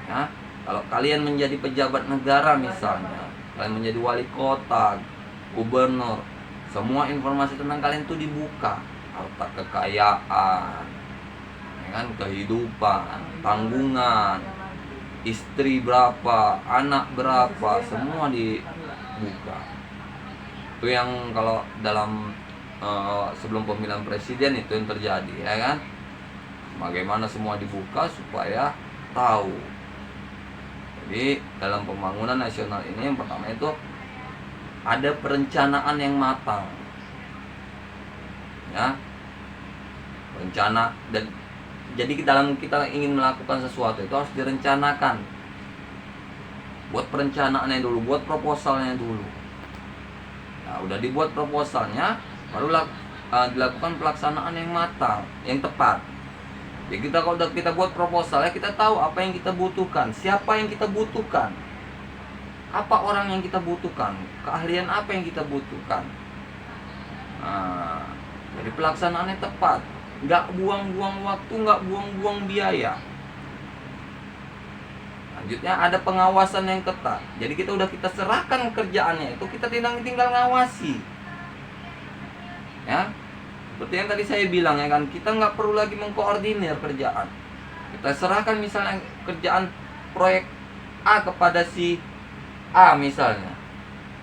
Ya, kalau kalian menjadi pejabat negara misalnya, kalian menjadi wali kota, gubernur, semua informasi tentang kalian itu dibuka, harta kekayaan, ya kan, kehidupan, tanggungan, istri berapa, anak berapa, semua dibuka. Itu yang kalau dalam sebelum pemilihan presiden itu yang terjadi, ya kan? Bagaimana semua dibuka supaya tahu. Jadi dalam pembangunan nasional ini yang pertama itu ada perencanaan yang matang, ya, rencana. Dan jadi dalam kita ingin melakukan sesuatu itu harus direncanakan. Buat perencanaannya dulu, buat proposalnya dulu. Nah, udah dibuat proposalnya, barulah dilakukan pelaksanaan yang matang, yang tepat. Ya, kalau kita buat proposalnya, kita tahu apa yang kita butuhkan, siapa yang kita butuhkan. Apa orang yang kita butuhkan, keahlian apa yang kita butuhkan. Nah, jadi pelaksanaannya tepat, nggak buang-buang waktu, nggak buang-buang biaya. Selanjutnya ada pengawasan yang ketat. Jadi kita serahkan kerjaannya itu, kita tinggal ngawasi. Ya, seperti yang tadi saya bilang ya kan, kita nggak perlu lagi mengkoordinir kerjaan. Kita serahkan misalnya kerjaan proyek A kepada si A misalnya.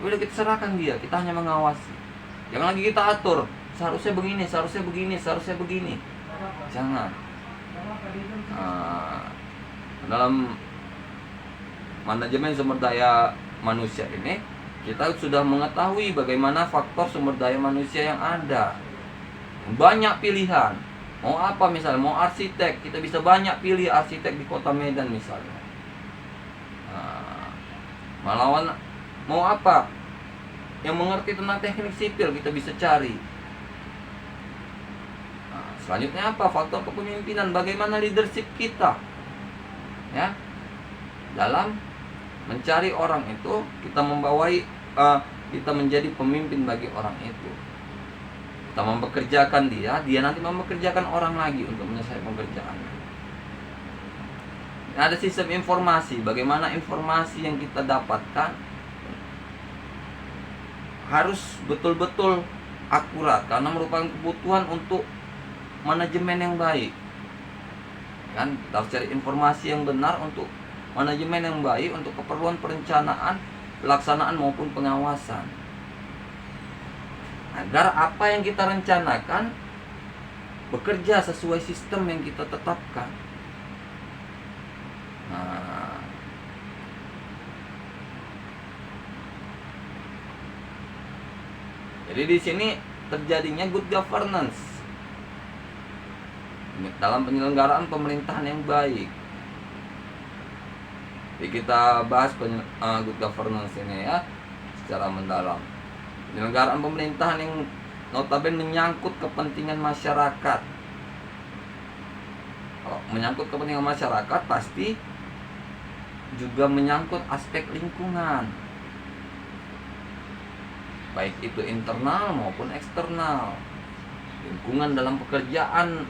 Udah kita serahkan dia, kita hanya mengawasi. Jangan lagi kita atur, seharusnya begini, seharusnya begini, seharusnya begini. Jangan. Dalam manajemen sumber daya manusia ini, kita sudah mengetahui bagaimana faktor sumber daya manusia yang ada. Banyak pilihan. Mau apa misalnya, mau arsitek, kita bisa banyak pilih arsitek di kota Medan misalnya. Melawan mau apa? Yang mengerti tentang teknik sipil kita bisa cari. Selanjutnya apa? Faktor kepemimpinan, bagaimana leadership kita. Ya. Dalam mencari orang itu, kita kita menjadi pemimpin bagi orang itu. Kita mempekerjakan dia nanti mempekerjakan orang lagi untuk menyelesaikan pekerjaan. Ada sistem informasi, bagaimana informasi yang kita dapatkan harus betul-betul akurat karena merupakan kebutuhan untuk manajemen yang baik. Kan kita harus cari informasi yang benar untuk manajemen yang baik, untuk keperluan perencanaan, pelaksanaan maupun pengawasan. Agar apa yang kita rencanakan bekerja sesuai sistem yang kita tetapkan. Jadi di sini terjadinya good governance dalam penyelenggaraan pemerintahan yang baik. Jadi kita bahas good governance ini ya secara mendalam. Penyelenggaraan pemerintahan yang notabene menyangkut kepentingan masyarakat. Kalau menyangkut kepentingan masyarakat pasti juga menyangkut aspek lingkungan, baik itu internal maupun eksternal. Lingkungan dalam pekerjaan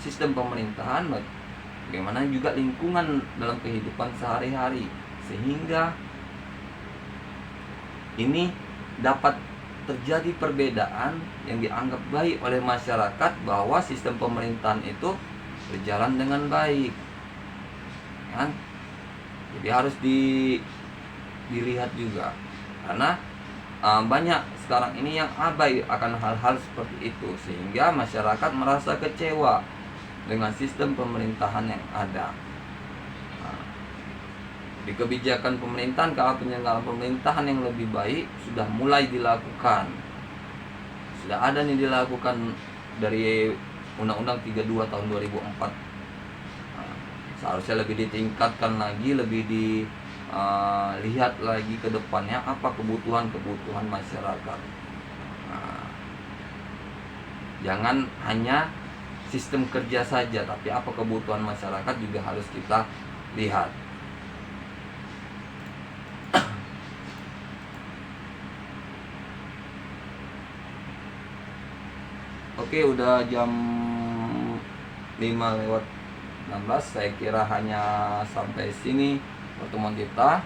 sistem pemerintahan, bagaimana juga lingkungan dalam kehidupan sehari-hari, sehingga ini dapat terjadi perbedaan yang dianggap baik oleh masyarakat bahwa sistem pemerintahan itu berjalan dengan baik, kan? Jadi harus dilihat juga, karena banyak sekarang ini yang abai akan hal-hal seperti itu, sehingga masyarakat merasa kecewa dengan sistem pemerintahan yang ada. Di kebijakan pemerintahan, kalau penyelenggaraan pemerintahan yang lebih baik sudah mulai dilakukan. Sudah ada nih dilakukan dari Undang-Undang 32 tahun 2004. Seharusnya lebih ditingkatkan lagi, lebih dilihat lagi ke depannya apa kebutuhan-kebutuhan masyarakat. Jangan hanya sistem kerja saja, tapi apa kebutuhan masyarakat juga harus kita lihat. Oke, udah jam 5:16. Saya kira hanya sampai sini pertemuan kita.